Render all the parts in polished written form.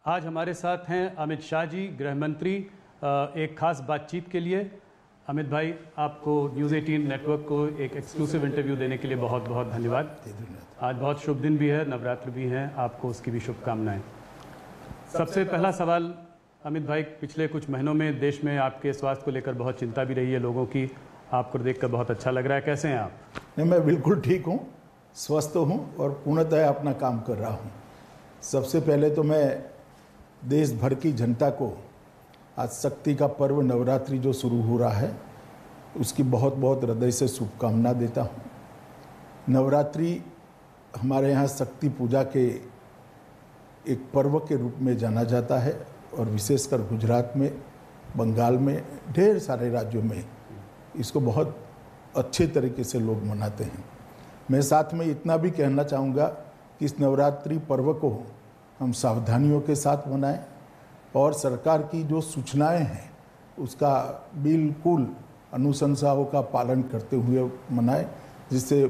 आज हमारे साथ हैं अमित शाह जी, गृह मंत्री, एक खास बातचीत के लिए। अमित भाई, आपको न्यूज़ 18 नेटवर्क को एक एक्सक्लूसिव इंटरव्यू देने के लिए बहुत बहुत धन्यवाद। आज बहुत शुभ दिन भी है, नवरात्र भी हैं, आपको उसकी भी शुभकामनाएं। सबसे पहला सवाल अमित भाई, पिछले कुछ महीनों में देश में आपके स्वास्थ्य को लेकर बहुत चिंता भी रही है लोगों की। आपको देखकर बहुत अच्छा लग रहा है, कैसे हैं आप? नहीं, मैं बिल्कुल ठीक हूँ, स्वस्थ हूँ और पूर्णतः अपना काम कर रहा हूँ। सबसे पहले तो मैं देश भर की जनता को आज शक्ति का पर्व नवरात्रि जो शुरू हो रहा है उसकी बहुत बहुत हृदय से शुभकामना देता हूँ। नवरात्रि हमारे यहाँ शक्ति पूजा के एक पर्व के रूप में जाना जाता है और विशेषकर गुजरात में, बंगाल में, ढेर सारे राज्यों में इसको बहुत अच्छे तरीके से लोग मनाते हैं। मैं साथ में इतना भी कहना चाहूँगा कि इस नवरात्रि पर्व को हम सावधानियों के साथ मनाएं और सरकार की जो सूचनाएं हैं उसका बिल्कुल अनुशंसाओं का पालन करते हुए मनाएं, जिससे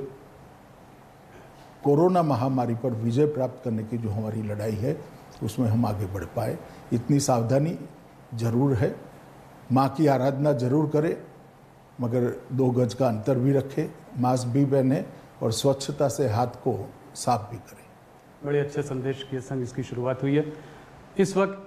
कोरोना महामारी पर विजय प्राप्त करने की जो हमारी लड़ाई है उसमें हम आगे बढ़ पाए। इतनी सावधानी जरूर है। माँ की आराधना जरूर करें, मगर 2 गज का अंतर भी रखें, मास्क भी पहने और स्वच्छता से हाथ को साफ भी करें। बड़े अच्छे संदेश के संग इसकी शुरुआत हुई है। इस वक्त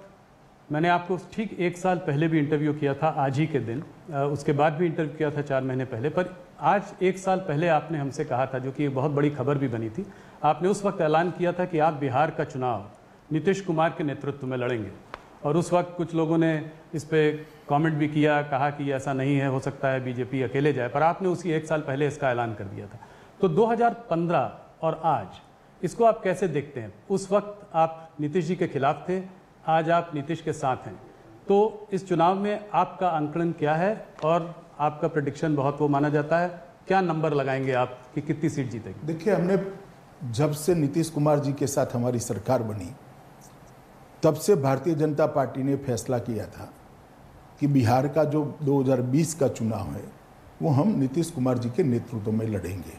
मैंने आपको ठीक 1 साल पहले भी इंटरव्यू किया था, आज ही के दिन। उसके बाद भी इंटरव्यू किया था 4 महीने पहले। पर आज 1 साल पहले आपने हमसे कहा था, जो कि एक बहुत बड़ी खबर भी बनी थी, आपने उस वक्त ऐलान किया था कि आप बिहार का चुनाव नीतीश कुमार के नेतृत्व में लड़ेंगे। और उस वक्त कुछ लोगों ने इस पर कमेंट भी किया, कहा कि ऐसा नहीं है, हो सकता है बीजेपी अकेले जाए। पर आपने उसी 1 साल पहले इसका ऐलान कर दिया था। तो 2015 और आज इसको आप कैसे देखते हैं? उस वक्त आप नीतीश जी के खिलाफ थे, आज आप नीतीश के साथ हैं। तो इस चुनाव में आपका आंकलन क्या है और आपका प्रेडिक्शन बहुत वो माना जाता है, क्या नंबर लगाएंगे आप कि कितनी सीट जीतेगी? देखिए, हमने जब से नीतीश कुमार जी के साथ हमारी सरकार बनी तब से भारतीय जनता पार्टी ने फैसला किया था कि बिहार का जो 2020 का चुनाव है वो हम नीतीश कुमार जी के नेतृत्व में लड़ेंगे।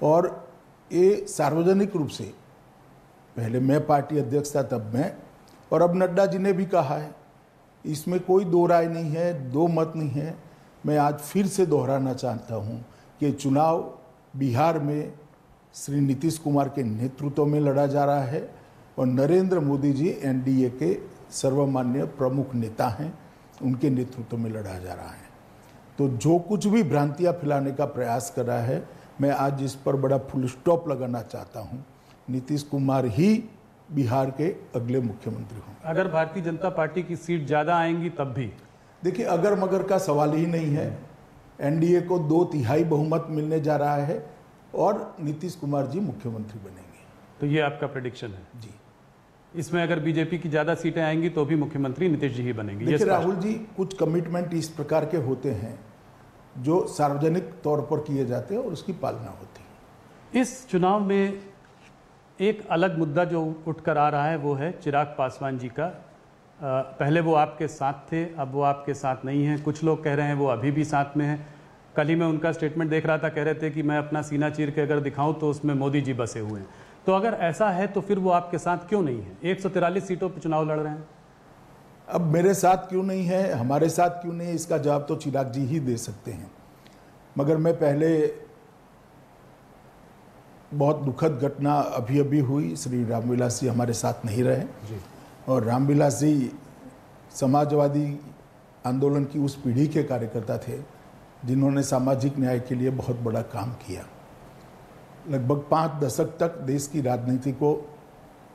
और ये सार्वजनिक रूप से, पहले मैं पार्टी अध्यक्ष था तब मैं, और अब नड्डा जी ने भी कहा है, इसमें कोई दो राय नहीं है, दो मत नहीं है। मैं आज फिर से दोहराना चाहता हूँ कि चुनाव बिहार में श्री नीतीश कुमार के नेतृत्व में लड़ा जा रहा है और नरेंद्र मोदी जी एनडीए के सर्वमान्य प्रमुख नेता हैं, उनके नेतृत्व में लड़ा जा रहा है। तो जो कुछ भी भ्रांतियां फैलाने का प्रयास कर रहा है, मैं आज इस पर बड़ा फुल स्टॉप लगाना चाहता हूं। नीतीश कुमार ही बिहार के अगले मुख्यमंत्री होंगे। अगर भारतीय जनता पार्टी की सीट ज़्यादा आएंगी तब भी? देखिए, अगर मगर का सवाल ही नहीं है। एनडीए को 2/3 बहुमत मिलने जा रहा है और नीतीश कुमार जी मुख्यमंत्री बनेंगे। तो ये आपका प्रेडिक्शन है? जी। इसमें अगर बीजेपी की ज़्यादा सीटें आएंगी तो भी मुख्यमंत्री नीतीश जी ही बनेंगे? देखिए राहुल जी, कुछ कमिटमेंट इस प्रकार के होते हैं जो सार्वजनिक तौर पर किए जाते हैं और उसकी पालना होती है। इस चुनाव में एक अलग मुद्दा जो उठकर आ रहा है वो है चिराग पासवान जी का। पहले वो आपके साथ थे, अब वो आपके साथ नहीं हैं। कुछ लोग कह रहे हैं वो अभी भी साथ में हैं। कल ही मैं उनका स्टेटमेंट देख रहा था, कह रहे थे कि मैं अपना सीना चीर के अगर दिखाऊं तो उसमें मोदी जी बसे हुए हैं। तो अगर ऐसा है तो फिर वो आपके साथ क्यों नहीं है? 143 सीटों पर चुनाव लड़ रहे हैं। अब मेरे साथ क्यों नहीं है, हमारे साथ क्यों नहीं है, इसका जवाब तो चिराग जी ही दे सकते हैं। मगर मैं पहले, बहुत दुखद घटना अभी अभी हुई, श्री रामविलास जी हमारे साथ नहीं रहे जी। और रामविलास जी समाजवादी आंदोलन की उस पीढ़ी के कार्यकर्ता थे जिन्होंने सामाजिक न्याय के लिए बहुत बड़ा काम किया। लगभग 5 दशक तक देश की राजनीति को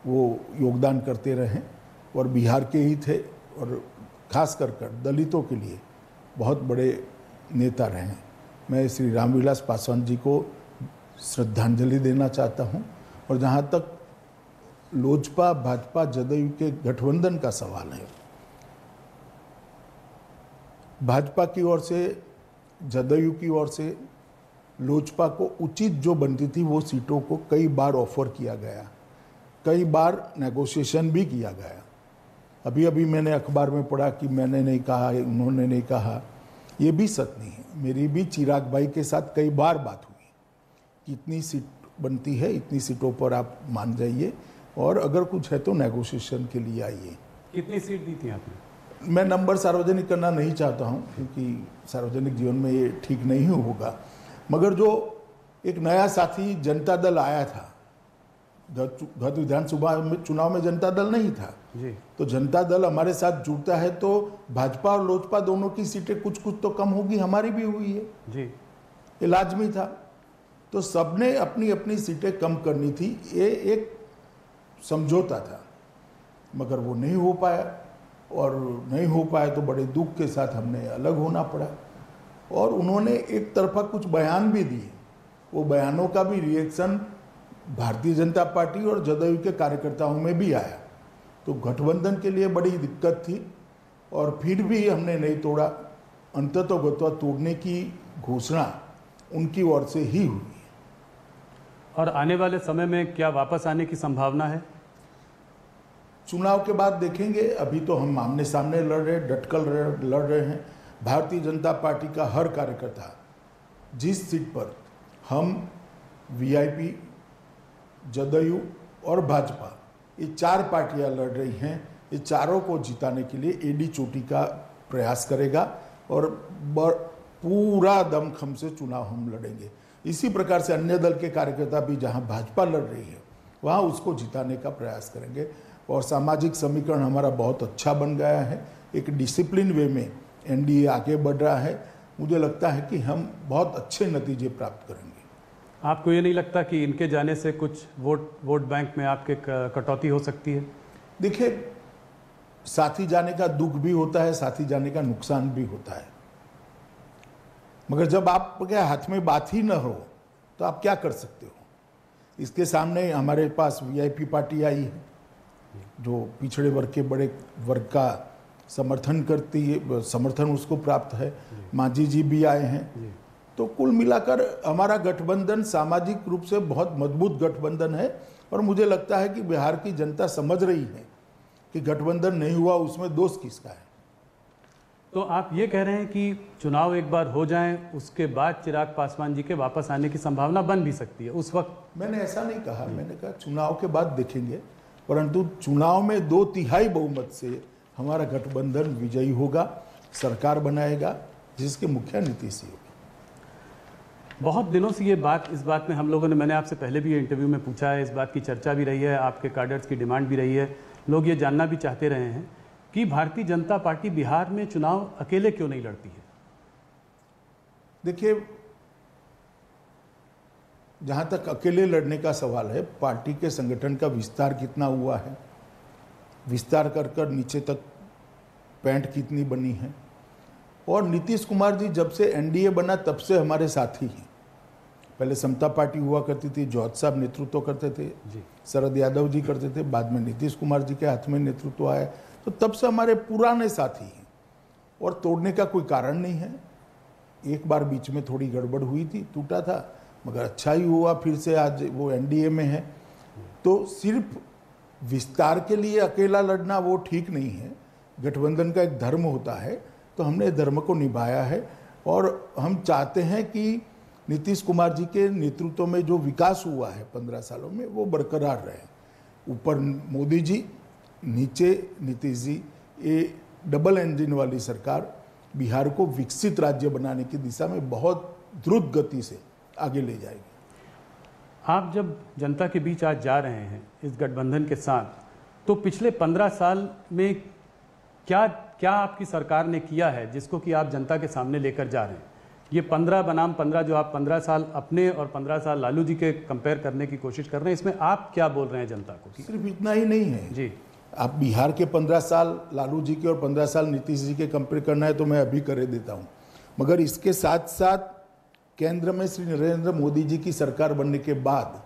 वो योगदान करते रहे और बिहार के ही थे और खास कर दलितों के लिए बहुत बड़े नेता रहे। मैं श्री रामविलास पासवान जी को श्रद्धांजलि देना चाहता हूं। और जहां तक लोजपा भाजपा जदयू के गठबंधन का सवाल है, भाजपा की ओर से, जदयू की ओर से लोजपा को उचित जो बनती थी वो सीटों को कई बार ऑफर किया गया, कई बार नेगोशिएशन भी किया गया। अभी अभी मैंने अखबार में पढ़ा कि मैंने नहीं कहा, उन्होंने नहीं कहा, ये भी सच नहीं है। मेरी भी चिराग भाई के साथ कई बार बात हुई कि इतनी सीट बनती है, इतनी सीटों पर आप मान जाइए। और अगर कुछ है तो नेगोशिएशन के लिए आइए। कितनी सीट दी थी आपने? मैं नंबर सार्वजनिक करना नहीं चाहता हूं, क्योंकि सार्वजनिक जीवन में ये ठीक नहीं होगा, मगर जो एक नया साथी जनता दल आया था, गत विधानसभा चुनाव में जनता दल नहीं था जी। तो जनता दल हमारे साथ जुड़ता है तो भाजपा और लोजपा दोनों की सीटें कुछ कुछ तो कम होगी, हमारी भी हुई है जी, ये लाजमी था। तो सबने अपनी अपनी सीटें कम करनी थी, ये एक समझौता था, मगर वो नहीं हो पाया, और नहीं हो पाया तो बड़े दुख के साथ हमने अलग होना पड़ा। और उन्होंने एक तरफा कुछ बयान भी दिए, वो बयानों का भी रिएक्शन भारतीय जनता पार्टी और जदयू के कार्यकर्ताओं में भी आया, तो गठबंधन के लिए बड़ी दिक्कत थी, और फिर भी हमने नहीं तोड़ा। अंततोगत्वा तोड़ने की घोषणा उनकी ओर से ही हुई। और आने वाले समय में क्या वापस आने की संभावना है? चुनाव के बाद देखेंगे, अभी तो हम आमने सामने लड़ रहे, डटकर लड़ रहे हैं। भारतीय जनता पार्टी का हर कार्यकर्ता, जिस सीट पर हम वीआईपी, जदयू और भाजपा, ये चार पार्टियां लड़ रही हैं, ये चारों को जिताने के लिए एडी चोटी का प्रयास करेगा, और पूरा दमखम से चुनाव हम लड़ेंगे। इसी प्रकार से अन्य दल के कार्यकर्ता भी जहां भाजपा लड़ रही है वहां उसको जिताने का प्रयास करेंगे। और सामाजिक समीकरण हमारा बहुत अच्छा बन गया है, एक डिसिप्लिन वे में एनडीए आगे बढ़ रहा है। मुझे लगता है कि हम बहुत अच्छे नतीजे प्राप्त करेंगे। आपको ये नहीं लगता कि इनके जाने से कुछ वोट बैंक में आपके कटौती हो सकती है? देखिए, साथी जाने का दुख भी होता है, साथी जाने का नुकसान भी होता है, मगर जब आपके हाथ में बात ही न हो तो आप क्या कर सकते हो। इसके सामने हमारे पास वीआईपी पार्टी आई है, जो पिछड़े वर्ग के बड़े वर्ग का समर्थन करती है, समर्थन उसको प्राप्त है। मांझी जी भी आए हैं। तो कुल मिलाकर हमारा गठबंधन सामाजिक रूप से बहुत मजबूत गठबंधन है, और मुझे लगता है कि बिहार की जनता समझ रही है कि गठबंधन नहीं हुआ उसमें दोष किसका है। तो आप ये कह रहे हैं कि चुनाव एक बार हो जाएं, उसके बाद चिराग पासवान जी के वापस आने की संभावना बन भी सकती है उस वक्त? मैंने ऐसा नहीं कहा, मैंने कहा चुनाव के बाद देखेंगे, परंतु चुनाव में 2/3 बहुमत से हमारा गठबंधन विजयी होगा, सरकार बनाएगा, जिसके मुखिया नीतीश जी होगा। बहुत दिनों से इस बात में हम लोगों ने, मैंने आपसे पहले भी ये इंटरव्यू में पूछा है, इस बात की चर्चा भी रही है, आपके कैडर्स की डिमांड भी रही है, लोग ये जानना भी चाहते रहे हैं कि भारतीय जनता पार्टी बिहार में चुनाव अकेले क्यों नहीं लड़ती है? देखिए, जहां तक अकेले लड़ने का सवाल है, पार्टी के संगठन का विस्तार कितना हुआ है, विस्तार कर कर नीचे तक पैंठ कितनी बनी है, और नीतीश कुमार जी जब से एनडीए बना तब से हमारे साथी हैं। पहले समता पार्टी हुआ करती थी, जौहर साहब नेतृत्व करते थे जी, शरद यादव जी करते थे, बाद में नीतीश कुमार जी के हाथ में नेतृत्व आया, तो तब से हमारे पुराने साथी हैं, और तोड़ने का कोई कारण नहीं है। एक बार बीच में थोड़ी गड़बड़ हुई थी, टूटा था, मगर अच्छा ही हुआ, फिर से आज वो एनडीए में है। तो सिर्फ विस्तार के लिए अकेला लड़ना वो ठीक नहीं है, गठबंधन का एक धर्म होता है, तो हमने धर्म को निभाया है, और हम चाहते हैं कि नीतीश कुमार जी के नेतृत्व में जो विकास हुआ है 15 सालों में वो बरकरार रहे। ऊपर मोदी जी, नीचे नीतीश जी, ये डबल इंजन वाली सरकार बिहार को विकसित राज्य बनाने की दिशा में बहुत द्रुत गति से आगे ले जाएगी। आप जब जनता के बीच आज जा रहे हैं इस गठबंधन के साथ, तो पिछले 15 साल में क्या क्या आपकी सरकार ने किया है जिसको कि आप जनता के सामने लेकर जा रहे हैं? ये 15 बनाम 15 जो आप 15 साल अपने और 15 साल लालू जी के कंपेयर करने की कोशिश कर रहे हैं, इसमें आप क्या बोल रहे हैं जनता को? सिर्फ इतना ही नहीं है जी, आप बिहार के 15 साल लालू जी के और 15 साल नीतीश जी के कंपेयर करना है तो मैं अभी कर देता हूँ, मगर इसके साथ साथ केंद्र में श्री नरेंद्र मोदी जी की सरकार बनने के बाद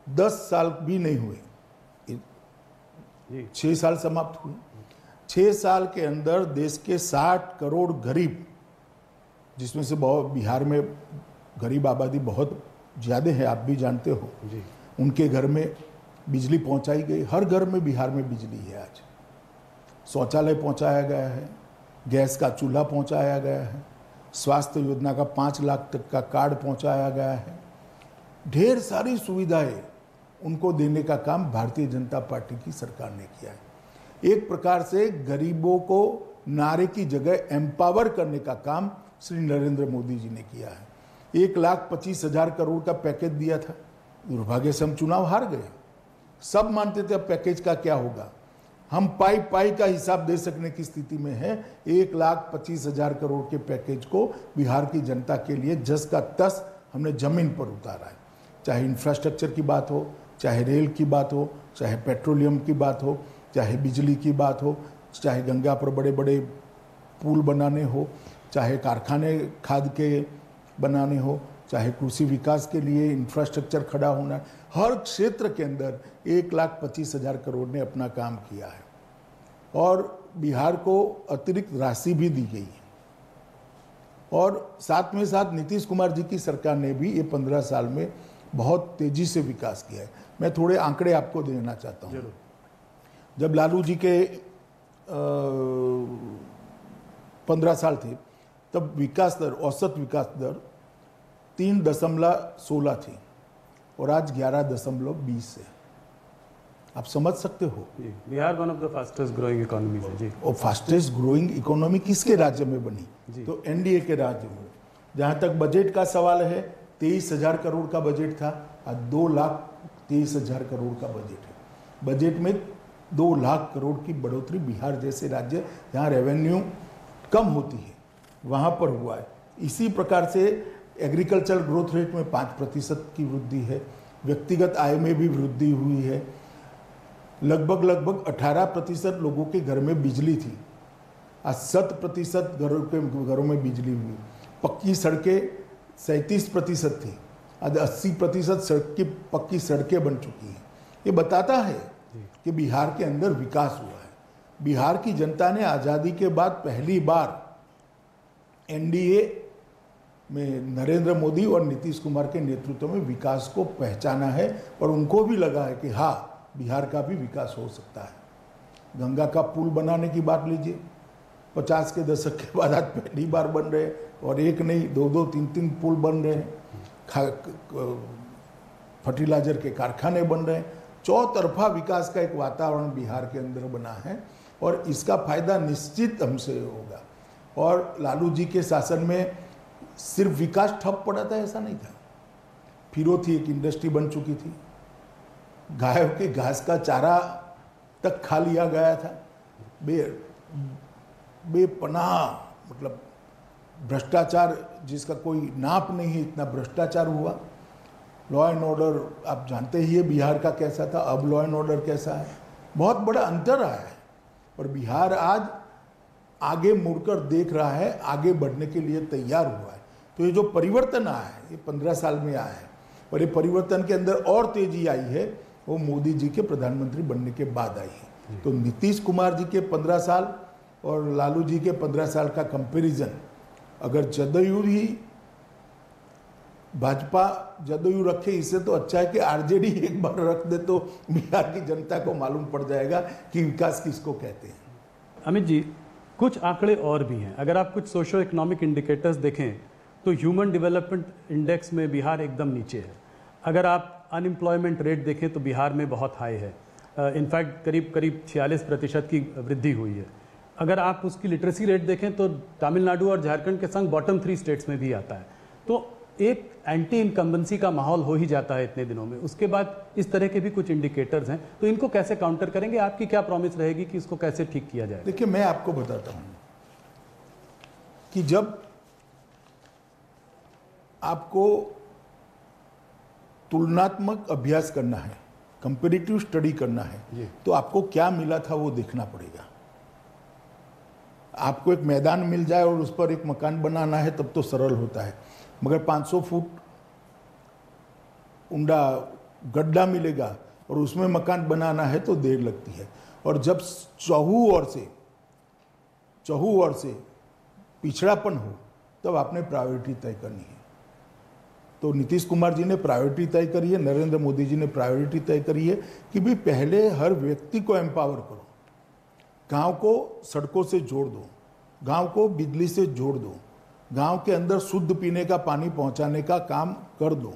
10 साल भी नहीं हुए, 6 साल समाप्त हुए। 6 साल के अंदर देश के 60 करोड़ गरीब, जिसमें से बहुत बिहार में गरीब आबादी बहुत ज़्यादा है, आप भी जानते हो जी, उनके घर में बिजली पहुंचाई गई। हर घर में बिहार में बिजली है आज, शौचालय पहुंचाया गया है, गैस का चूल्हा पहुंचाया गया है, स्वास्थ्य योजना का 5 लाख तक का कार्ड पहुंचाया गया है, ढेर सारी सुविधाएं उनको देने का काम भारतीय जनता पार्टी की सरकार ने किया है। एक प्रकार से गरीबों को नारे की जगह एम्पावर करने का काम श्री नरेंद्र मोदी जी ने किया है। 1,25,000 करोड़ का पैकेज दिया था, दुर्भाग्य से हम चुनाव हार गए। सब मानते थे अब पैकेज का क्या होगा, हम पाई पाई का हिसाब दे सकने की स्थिति में है। 1,25,000 करोड़ के पैकेज को बिहार की जनता के लिए जस का तस हमने जमीन पर उतारा है। चाहे इंफ्रास्ट्रक्चर की बात हो, चाहे रेल की बात हो, चाहे पेट्रोलियम की बात हो, चाहे बिजली की बात हो, चाहे गंगा पर बड़े बड़े पुल बनाने हो, चाहे कारखाने खाद के बनाने हो, चाहे कृषि विकास के लिए इंफ्रास्ट्रक्चर खड़ा होना, हर क्षेत्र के अंदर 1,25,000 करोड़ ने अपना काम किया है। और बिहार को अतिरिक्त राशि भी दी गई है। और साथ में साथ नीतीश कुमार जी की सरकार ने भी ये 15 साल में बहुत तेजी से विकास किया है। मैं थोड़े आंकड़े आपको देना चाहता हूँ। जब लालू जी के 15 साल थे तब विकास दर, औसत विकास दर 3.16 थी और आज 11.20 है। आप समझ सकते हो Bihar one of the fastest growing economies है जी। और फास्टेस्ट ग्रोइंग इकोनॉमी किसके राज्य में बनी? तो एनडीए के राज्य में। जहां तक बजट का सवाल है, 23,000 करोड़ का बजट था, आज 2,23,000 करोड़ का बजट है। बजट में 2 लाख करोड़ की बढ़ोतरी बिहार जैसे राज्य जहां रेवेन्यू कम होती है वहां पर हुआ है। इसी प्रकार से एग्रीकल्चर ग्रोथ रेट में 5% की वृद्धि है। व्यक्तिगत आय में भी वृद्धि हुई है। लगभग 18% लोगों के घर में बिजली थी, आज 100% घरों में बिजली हुई। पक्की सड़कें 37% थी, आज 80% सड़क की पक्की सड़कें बन चुकी हैं। ये बताता है कि बिहार के अंदर विकास हुआ है। बिहार की जनता ने आज़ादी के बाद पहली बार एनडीए में नरेंद्र मोदी और नीतीश कुमार के नेतृत्व में विकास को पहचाना है और उनको भी लगा है कि हाँ, बिहार का भी विकास हो सकता है। गंगा का पुल बनाने की बात लीजिए, 50 के दशक के बाद आज पहली बार बन रहे हैं और एक नहीं, 2-2, 3-3 पुल बन रहे हैं। फर्टिलाइजर के कारखाने बन रहे हैं। चौतरफा विकास का एक वातावरण बिहार के अंदर बना है और इसका फायदा निश्चित हमसे होगा। और लालू जी के शासन में सिर्फ विकास ठप पड़ा था ऐसा नहीं था। फिरो थी, एक इंडस्ट्री बन चुकी थी। गायों के घास का चारा तक खा लिया गया था। बेपनाह मतलब भ्रष्टाचार जिसका कोई नाप नहीं है, इतना भ्रष्टाचार हुआ। लॉ एंड ऑर्डर आप जानते ही है बिहार का कैसा था, अब लॉ एंड ऑर्डर कैसा है। बहुत बड़ा अंतर आया है और बिहार आज आगे मुड़कर देख रहा है, आगे बढ़ने के लिए तैयार हुआ है। तो ये जो परिवर्तन आया है, ये 15 साल में आया है और ये परिवर्तन के अंदर और तेजी आई है, वो मोदी जी के प्रधानमंत्री बनने के बाद आई है। तो नीतीश कुमार जी के 15 साल और लालू जी के 15 साल का कंपैरिजन, अगर जदयू ही भाजपा जदयू रखे, इससे तो अच्छा है कि आरजेडी एक बार रख दे तो बिहार की जनता को मालूम पड़ जाएगा कि विकास किसको कहते हैं। अमित जी, कुछ आंकड़े और भी हैं। अगर आप कुछ सोशो इकोनॉमिक इंडिकेटर्स देखें तो ह्यूमन डेवलपमेंट इंडेक्स में बिहार एकदम नीचे है। अगर आप अनएम्प्लॉयमेंट रेट देखें तो बिहार में बहुत हाई है। इनफैक्ट करीब 46% की वृद्धि हुई है। अगर आप उसकी लिटरेसी रेट देखें तो तमिलनाडु और झारखंड के संग बॉटम 3 स्टेट्स में भी आता है। तो एक एंटी इनकम्बेंसी का माहौल हो ही जाता है इतने दिनों में। उसके बाद इस तरह के भी कुछ इंडिकेटर्स हैं, तो इनको कैसे काउंटर करेंगे? आपकी क्या प्रॉमिस रहेगी कि इसको कैसे ठीक किया जाए? देखिए, मैं आपको बताता हूं कि जब आपको तुलनात्मक अभ्यास करना है, कंपैरेटिव स्टडी करना है, तो आपको क्या मिला था वो देखना पड़ेगा। आपको एक मैदान मिल जाए और उस पर एक मकान बनाना है तब तो सरल होता है, मगर 500 फुट ऊंडा गड्ढा मिलेगा और उसमें मकान बनाना है तो देर लगती है। और जब चहु ओर से पिछड़ापन हो तब आपने प्रायोरिटी तय करनी है। तो नीतीश कुमार जी ने प्रायोरिटी तय करी है, नरेंद्र मोदी जी ने प्रायोरिटी तय करी है कि भी पहले हर व्यक्ति को एम्पावर करो, गांव को सड़कों से जोड़ दो, गांव को बिजली से जोड़ दो, गांव के अंदर शुद्ध पीने का पानी पहुंचाने का काम कर दो।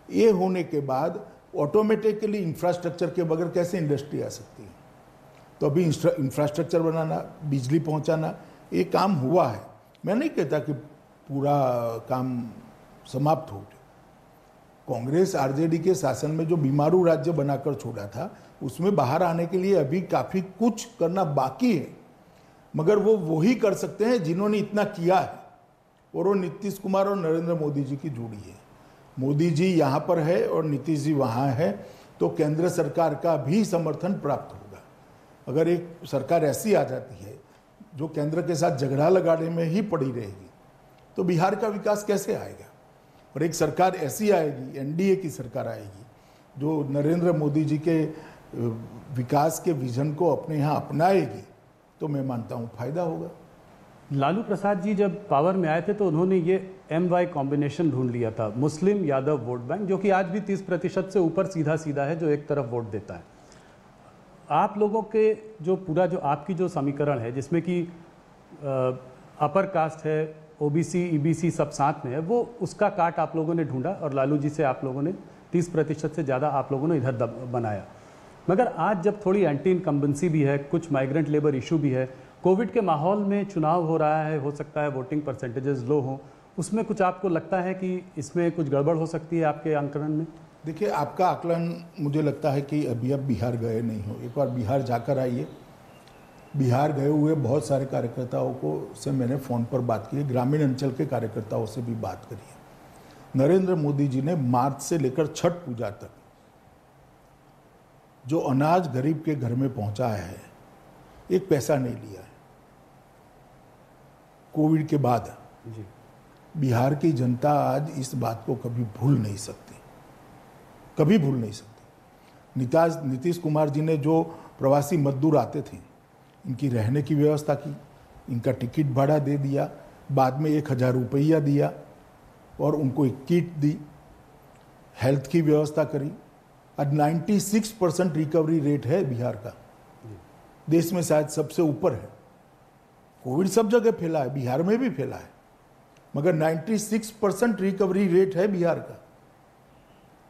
ये होने के बाद ऑटोमेटिकली इंफ्रास्ट्रक्चर के बगैर कैसे इंडस्ट्री आ सकती है? तो अभी इंफ्रास्ट्रक्चर बनाना, बिजली पहुंचाना, ये काम हुआ है। मैं नहीं कहता कि पूरा काम समाप्त हो गया। कांग्रेस आरजेडी के शासन में जो बीमारू राज्य बनाकर छोड़ा था, उसमें बाहर आने के लिए अभी काफी कुछ करना बाकी है, मगर वो वही कर सकते हैं जिन्होंने इतना किया है, और वो नीतीश कुमार और नरेंद्र मोदी जी की जोड़ी है। मोदी जी यहाँ पर है और नीतीश जी वहाँ है, तो केंद्र सरकार का भी समर्थन प्राप्त होगा। अगर एक सरकार ऐसी आ जाती है जो केंद्र के साथ झगड़ा लगाने में ही पड़ी रहेगी, तो बिहार का विकास कैसे आएगा? और एक सरकार ऐसी आएगी, एनडीए की सरकार आएगी, जो नरेंद्र मोदी जी के विकास के विजन को अपने यहाँ अपनाएगी, तो मैं मानता हूँ फायदा होगा। लालू प्रसाद जी जब पावर में आए थे तो उन्होंने ये MY कॉम्बिनेशन ढूंढ लिया था, मुस्लिम यादव वोट बैंक, जो कि आज भी 30% से ऊपर सीधा सीधा है, जो एक तरफ वोट देता है। आप लोगों के जो पूरा जो आपकी जो समीकरण है, जिसमें कि अपर कास्ट है, OBC EBC सब साथ में है, वो उसका काट आप लोगों ने ढूंढा और लालू जी से आप लोगों ने 30% से ज़्यादा आप लोगों ने इधर बनाया। मगर आज जब थोड़ी एंटी इनकम्बेंसी भी है, कुछ माइग्रेंट लेबर इशू भी है, कोविड के माहौल में चुनाव हो रहा है, हो सकता है वोटिंग परसेंटेजेस लो हो, उसमें कुछ आपको लगता है कि इसमें कुछ गड़बड़ हो सकती है आपके आंकलन में? देखिए, आपका आकलन मुझे लगता है कि अभी आप बिहार गए नहीं हो। एक बार बिहार जाकर आइए। बिहार गए हुए बहुत सारे कार्यकर्ताओं को से मैंने फ़ोन पर बात की है, ग्रामीण अंचल के कार्यकर्ताओं से भी बात करी है। नरेंद्र मोदी जी ने मार्च से लेकर छठ पूजा तक जो अनाज गरीब के घर में पहुंचाया है, एक पैसा नहीं लिया है। कोविड के बाद जी। बिहार की जनता आज इस बात को कभी भूल नहीं सकती, कभी भूल नहीं सकती। नीतीश कुमार जी ने जो प्रवासी मजदूर आते थे, इनकी रहने की व्यवस्था की, इनका टिकट भाड़ा दे दिया, बाद में 1000 रुपया दिया और उनको एक किट दी, हेल्थ की व्यवस्था करी। आज 96% रिकवरी रेट है बिहार का, देश में शायद सबसे ऊपर है। कोविड सब जगह फैला है, बिहार में भी फैला है, मगर 96% रिकवरी रेट है बिहार का।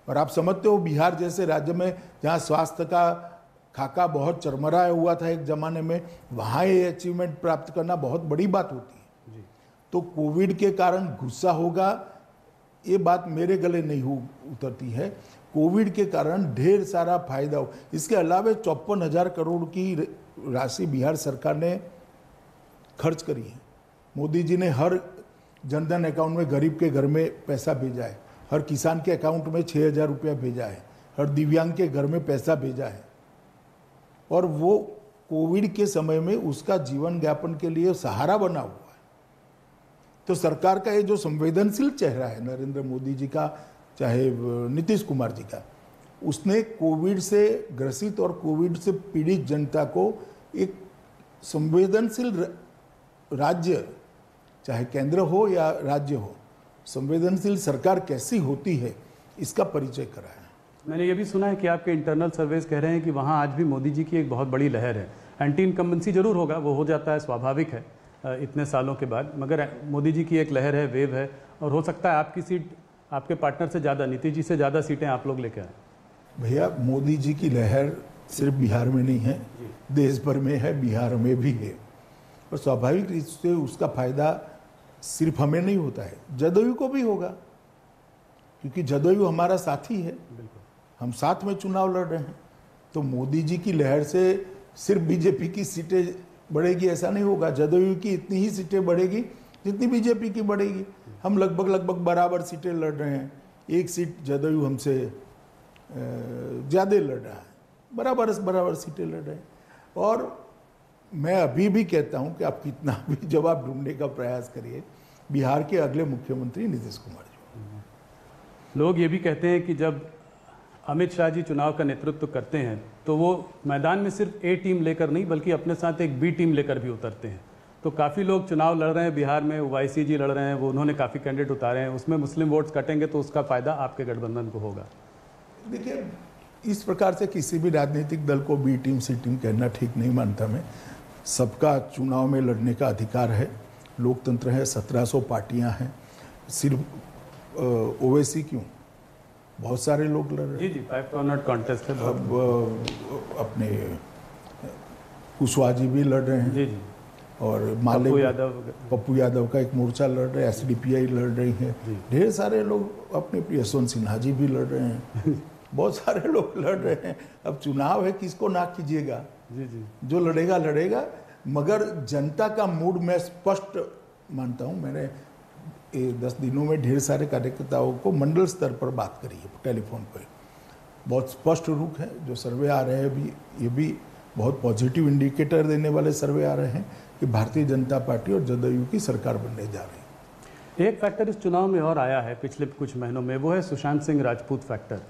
और आप समझते हो, बिहार जैसे राज्य में जहाँ स्वास्थ्य का खाका बहुत चरमराया हुआ था एक जमाने में, वहाँ ये अचीवमेंट प्राप्त करना बहुत बड़ी बात होती है। तो कोविड के कारण गुस्सा होगा, ये बात मेरे गले नहीं उतरती है। कोविड के कारण ढेर सारा फायदा हो। इसके अलावा 54,000 करोड़ की राशि बिहार सरकार ने खर्च करी है। मोदी जी ने हर जनधन अकाउंट में गरीब के घर में पैसा भेजा है, हर किसान के अकाउंट में 6,000 रुपया भेजा है, हर दिव्यांग के घर में पैसा भेजा है, और वो कोविड के समय में उसका जीवन यापन के लिए सहारा बना हुआ है। तो सरकार का ये जो संवेदनशील चेहरा है नरेंद्र मोदी जी का, चाहे नीतीश कुमार जी का, उसने कोविड से ग्रसित और कोविड से पीड़ित जनता को एक संवेदनशील राज्य, चाहे केंद्र हो या राज्य हो, संवेदनशील सरकार कैसी होती है, इसका परिचय कराया। मैंने ये भी सुना है कि आपके इंटरनल सर्वेस कह रहे हैं कि वहाँ आज भी मोदी जी की एक बहुत बड़ी लहर है। एंटी इनकम्बेंसी जरूर होगा, वो हो जाता है, स्वाभाविक है इतने सालों के बाद, मगर मोदी जी की एक लहर है, वेव है, और हो सकता है आपकी सीट आपके पार्टनर से ज़्यादा, नीतीश जी से ज़्यादा सीटें आप लोग लेके आए। भैया, मोदी जी की लहर सिर्फ बिहार में नहीं है, देश भर में है, बिहार में भी है, और स्वाभाविक रूप से उसका फायदा सिर्फ हमें नहीं होता है, जदयू को भी होगा, क्योंकि जदयू हमारा साथी है, हम साथ में चुनाव लड़ रहे हैं। तो मोदी जी की लहर से सिर्फ बीजेपी की सीटें बढ़ेगी ऐसा नहीं होगा, जदयू की इतनी ही सीटें बढ़ेगी जितनी बीजेपी की बढ़ेगी। हम लगभग बराबर सीटें लड़ रहे हैं, एक सीट जदयू हमसे ज़्यादा लड़ रहा है, बराबर सीटें लड़ रहे हैं। और मैं अभी भी कहता हूं कि आप कितना भी जवाब ढूंढने का प्रयास करिए, बिहार के अगले मुख्यमंत्री नीतीश कुमार जी। लोग ये भी कहते हैं कि जब अमित शाह जी चुनाव का नेतृत्व करते हैं तो वो मैदान में सिर्फ A टीम लेकर नहीं, बल्कि अपने साथ एक B टीम लेकर भी उतरते हैं। तो काफ़ी लोग चुनाव लड़ रहे हैं बिहार में, ओवैसी जी लड़ रहे हैं, वो उन्होंने काफ़ी कैंडिडेट उतारे हैं, उसमें मुस्लिम वोट्स कटेंगे तो उसका फ़ायदा आपके गठबंधन को होगा। देखिए, इस प्रकार से किसी भी राजनीतिक दल को B टीम C टीम कहना ठीक नहीं मानता मैं। सबका चुनाव में लड़ने का अधिकार है, लोकतंत्र है, 1700 पार्टियां हैं, सिर्फ ओवैसी क्यों, बहुत सारे लोग लड़ रहे हैं। जी 5 कॉर्नर कॉन्टेस्ट है। अब अपने कुशवाहा जी भी लड़ रहे हैं। जी और पप्पू यादव का एक मोर्चा लड़ रहे हैं, एसडीपीआई लड़ रही है, ढेर सारे लोग अपने यशवंत सिन्हा जी भी लड़ रहे हैं। बहुत सारे लोग लड़ रहे हैं। अब चुनाव है, किसको ना कीजिएगा। जी जो लड़ेगा लड़ेगा, मगर जनता का मूड मैं स्पष्ट मानता हूं। मैंने 10 दिनों में ढेर सारे कार्यकर्ताओं को मंडल स्तर पर बात करी है टेलीफोन पर। बहुत स्पष्ट रुख है। जो सर्वे आ रहे हैं अभी, ये भी बहुत पॉजिटिव इंडिकेटर देने वाले सर्वे आ रहे हैं कि भारतीय जनता पार्टी और जदयू की सरकार बनने जा रही है। एक फैक्टर इस चुनाव में और आया है पिछले कुछ महीनों में, वो है सुशांत सिंह राजपूत फैक्टर।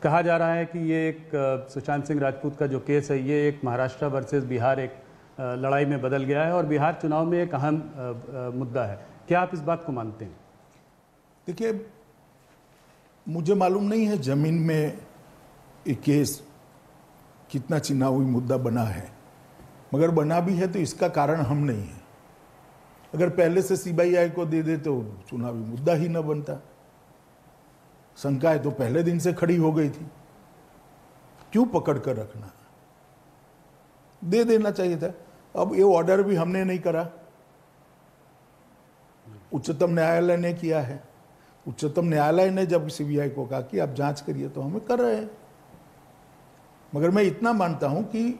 कहा जा रहा है कि ये एक सुशांत सिंह राजपूत का जो केस है, ये एक महाराष्ट्र वर्सेस बिहार एक लड़ाई में बदल गया है और बिहार चुनाव में एक अहम मुद्दा है। क्या आप इस बात को मानते हैं? देखिए, मुझे मालूम नहीं है जमीन में ये केस कितना चुनावी मुद्दा बना है, मगर बना भी है तो इसका कारण हम नहीं है। अगर पहले से सीबीआई को दे दे तो चुनावी मुद्दा ही न बनता। शंका है तो पहले दिन से खड़ी हो गई थी, क्यों पकड़ कर रखना, दे देना चाहिए था। अब ये ऑर्डर भी हमने नहीं करा, उच्चतम न्यायालय ने किया है। उच्चतम न्यायालय ने जब सीबीआई को कहा कि आप जांच करिए तो हमें कर रहे हैं। मगर मैं इतना मानता हूं कि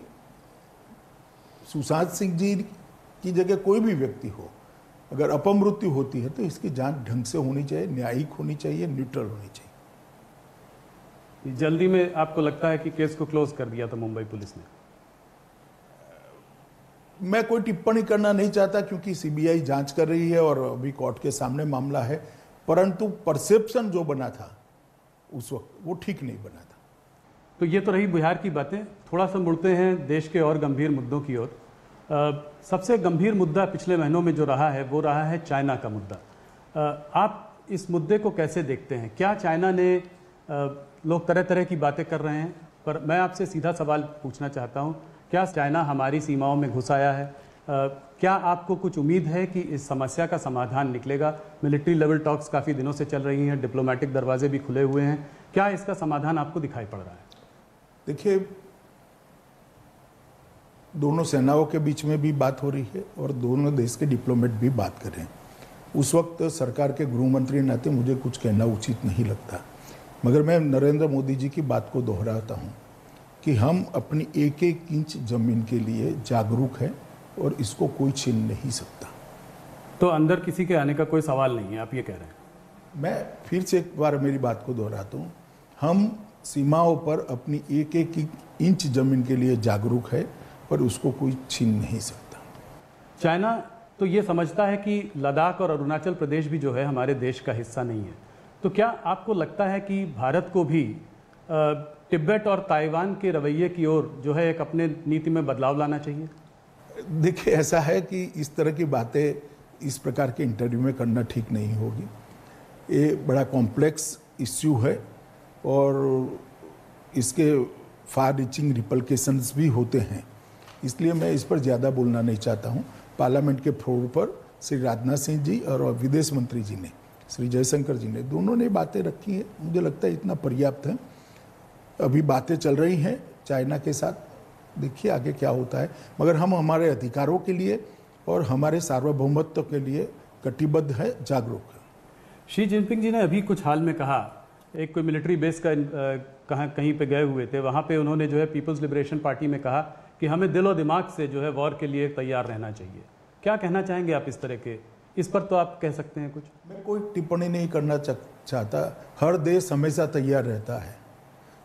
सुशांत सिंह जी की जगह कोई भी व्यक्ति हो, अगर अपमृत्यु होती है तो इसकी जांच ढंग से होनी चाहिए, न्यायिक होनी चाहिए, न्यूट्रल होनी चाहिए। जल्दी में आपको लगता है कि केस को क्लोज कर दिया था मुंबई पुलिस ने? मैं कोई टिप्पणी करना नहीं चाहता क्योंकि सीबीआई जांच कर रही है और अभी कोर्ट के सामने मामला है, परंतु परसेप्शन जो बना था उस वक्त वो ठीक नहीं बना था। तो ये तो रही बिहार की बातें। थोड़ा सा मुड़ते हैं देश के और गंभीर मुद्दों की ओर। सबसे गंभीर मुद्दा पिछले महीनों में जो रहा है वो रहा है चाइना का मुद्दा। आप इस मुद्दे को कैसे देखते हैं? क्या चाइना ने, लोग तरह तरह की बातें कर रहे हैं, पर मैं आपसे सीधा सवाल पूछना चाहता हूं, क्या चाइना हमारी सीमाओं में घुस आया है? क्या आपको कुछ उम्मीद है कि इस समस्या का समाधान निकलेगा? मिलिट्री लेवल टॉक्स काफ़ी दिनों से चल रही हैं, डिप्लोमेटिक दरवाजे भी खुले हुए हैं, क्या इसका समाधान आपको दिखाई पड़ रहा है? देखिए, दोनों सेनाओं के बीच में भी बात हो रही है और दोनों देश के डिप्लोमेट भी बात कर रहे हैं। उस वक्त सरकार के गृह मंत्री नाते मुझे कुछ कहना उचित नहीं लगता, मगर मैं नरेंद्र मोदी जी की बात को दोहराता हूं कि हम अपनी एक एक इंच जमीन के लिए जागरूक हैं और इसको कोई छीन नहीं सकता। तो अंदर किसी के आने का कोई सवाल नहीं है, आप ये कह रहे हैं? मैं फिर से एक बार मेरी बात को दोहराता हूं, हम सीमाओं पर अपनी एक एक इंच जमीन के लिए जागरूक है पर उसको कोई छीन नहीं सकता। चाइना तो ये समझता है कि लद्दाख और अरुणाचल प्रदेश भी जो है हमारे देश का हिस्सा नहीं है। तो क्या आपको लगता है कि भारत को भी तिब्बत और ताइवान के रवैये की ओर जो है एक अपने नीति में बदलाव लाना चाहिए? देखिए, ऐसा है कि इस तरह की बातें इस प्रकार के इंटरव्यू में करना ठीक नहीं होगी। ये बड़ा कॉम्प्लेक्स इश्यू है और इसके फार रीचिंग रिपल्केशंस भी होते हैं, इसलिए मैं इस पर ज़्यादा बोलना नहीं चाहता हूँ। पार्लियामेंट के फ्लोर पर श्री राजनाथ सिंह जी और विदेश मंत्री जी ने, श्री जयशंकर जी ने, दोनों ने बातें रखी हैं। मुझे लगता है इतना पर्याप्त है। अभी बातें चल रही हैं चाइना के साथ, देखिए आगे क्या होता है, मगर हम हमारे अधिकारों के लिए और हमारे सार्वभौमत्व के लिए कटिबद्ध है, जागरूक है। शी जिनपिंग जी ने अभी कुछ हाल में कहा, एक कोई मिलिट्री बेस का कहीं पे गए हुए थे, वहाँ पे उन्होंने जो है पीपल्स लिबरेशन पार्टी में कहा कि हमें दिलो दिमाग से जो है वॉर के लिए तैयार रहना चाहिए। क्या कहना चाहेंगे आप इस तरह के? इस पर तो आप कह सकते हैं कुछ। मैं कोई टिप्पणी नहीं करना चाहता। हर देश हमेशा तैयार रहता है,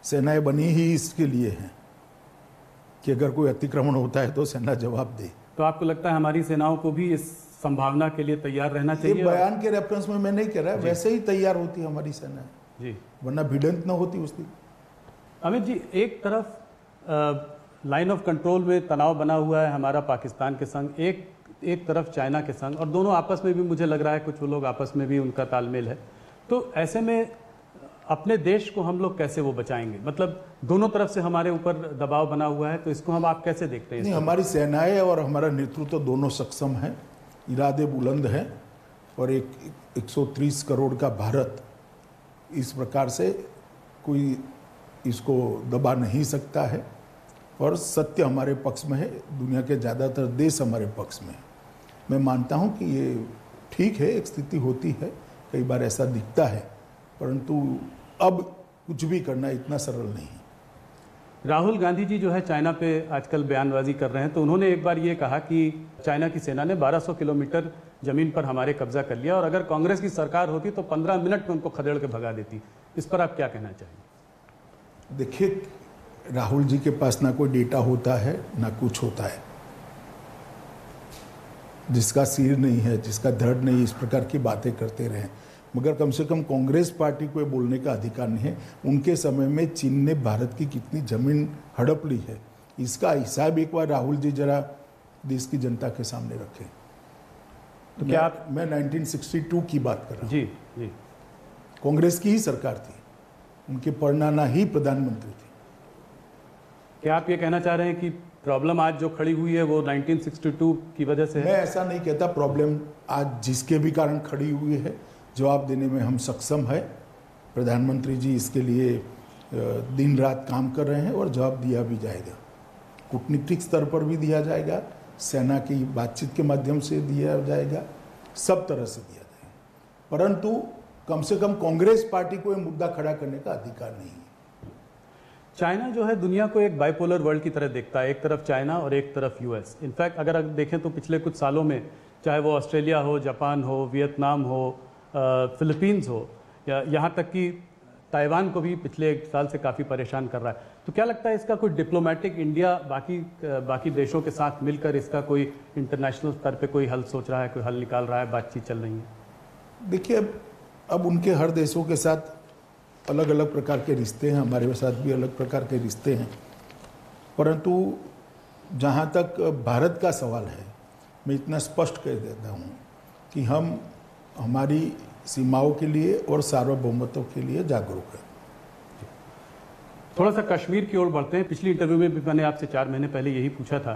सेनाएं बनी ही इसके लिए हैं कि अगर कोई अतिक्रमण होता है तो सेना जवाब दे। तो आपको लगता है हमारी सेनाओं को भी इस संभावना के लिए तैयार रहना चाहिए? ये बयान के रेफरेंस में मैं नहीं कह रहा, वैसे ही तैयार होती है हमारी सेना जी, वरना भिड़ंत न होती उस दिन। अमित जी, एक तरफ लाइन ऑफ कंट्रोल में तनाव बना हुआ है हमारा पाकिस्तान के संग, एक तरफ चाइना के संग, और दोनों आपस में भी मुझे लग रहा है कुछ लोग आपस में भी उनका तालमेल है। तो ऐसे में अपने देश को हम लोग कैसे वो बचाएंगे? मतलब दोनों तरफ से हमारे ऊपर दबाव बना हुआ है, तो इसको हम आप कैसे देखते हैं? नहीं, हमारी सेनाएं और हमारा नेतृत्व दोनों सक्षम है, इरादे बुलंद हैं और एक 130 करोड़ का भारत इस प्रकार से कोई इसको दबा नहीं सकता है और सत्य हमारे पक्ष में है, दुनिया के ज़्यादातर देश हमारे पक्ष में है। मैं मानता हूँ कि ये ठीक है, एक स्थिति होती है, कई बार ऐसा दिखता है, परंतु अब कुछ भी करना इतना सरल नहीं है। राहुल गांधी जी जो है चाइना पे आजकल बयानबाजी कर रहे हैं, तो उन्होंने एक बार ये कहा कि चाइना की सेना ने 1200 किलोमीटर जमीन पर हमारे कब्जा कर लिया और अगर कांग्रेस की सरकार होती तो 15 मिनट में उनको खदेड़ के भगा देती। इस पर आप क्या कहना चाहेंगे? देखिए, राहुल जी के पास ना कोई डेटा होता है ना कुछ होता है। जिसका सिर नहीं है, जिसका धड़ नहीं, इस प्रकार की बातें करते रहे, मगर कम से कम कांग्रेस पार्टी को बोलने का अधिकार नहीं है। उनके समय में चीन ने भारत की कितनी जमीन हड़प ली है, इसका हिसाब एक बार राहुल जी जरा देश की जनता के सामने रखें। तो क्या आप मैं 1962 की बात कर रहा हूँ। जी जी, कांग्रेस की ही सरकार थी, उनके परनाना ही प्रधानमंत्री थे। क्या आप ये कहना चाह रहे हैं कि प्रॉब्लम आज जो खड़ी हुई है वो 1962 की वजह से है? मैं ऐसा नहीं कहता। प्रॉब्लम आज जिसके भी कारण खड़ी हुई है, जवाब देने में हम सक्षम है। प्रधानमंत्री जी इसके लिए दिन रात काम कर रहे हैं और जवाब दिया भी जाएगा। कूटनीतिक स्तर पर भी दिया जाएगा, सेना की बातचीत के माध्यम से दिया जाएगा, सब तरह से दिया जाएगा। परंतु कम से कम कांग्रेस पार्टी को ये मुद्दा खड़ा करने का अधिकार नहीं है। चाइना जो है दुनिया को एक बाइपोलर वर्ल्ड की तरह देखता है, एक तरफ चाइना और एक तरफ यूएस। इनफैक्ट अगर देखें तो पिछले कुछ सालों में चाहे वो ऑस्ट्रेलिया हो, जापान हो, वियतनाम हो, फिलीपींस हो, या यहाँ तक कि ताइवान को भी पिछले एक साल से काफ़ी परेशान कर रहा है। तो क्या लगता है इसका कोई डिप्लोमेटिक इंडिया बाकी देशों के साथ मिलकर इसका कोई इंटरनेशनल स्तर पे कोई हल सोच रहा है, कोई हल निकाल रहा है, बातचीत चल रही है? देखिए, अब उनके हर देशों के साथ अलग अलग प्रकार के रिश्ते हैं, हमारे साथ भी अलग प्रकार के रिश्ते हैं। परंतु जहाँ तक भारत का सवाल है, मैं इतना स्पष्ट कह देता हूँ कि हम हमारी सीमाओं के लिए और सार्वभौमत्व के लिए जागरूक है। थोड़ा सा कश्मीर की ओर बढ़ते हैं। पिछली इंटरव्यू में भी मैंने आपसे 4 महीने पहले यही पूछा था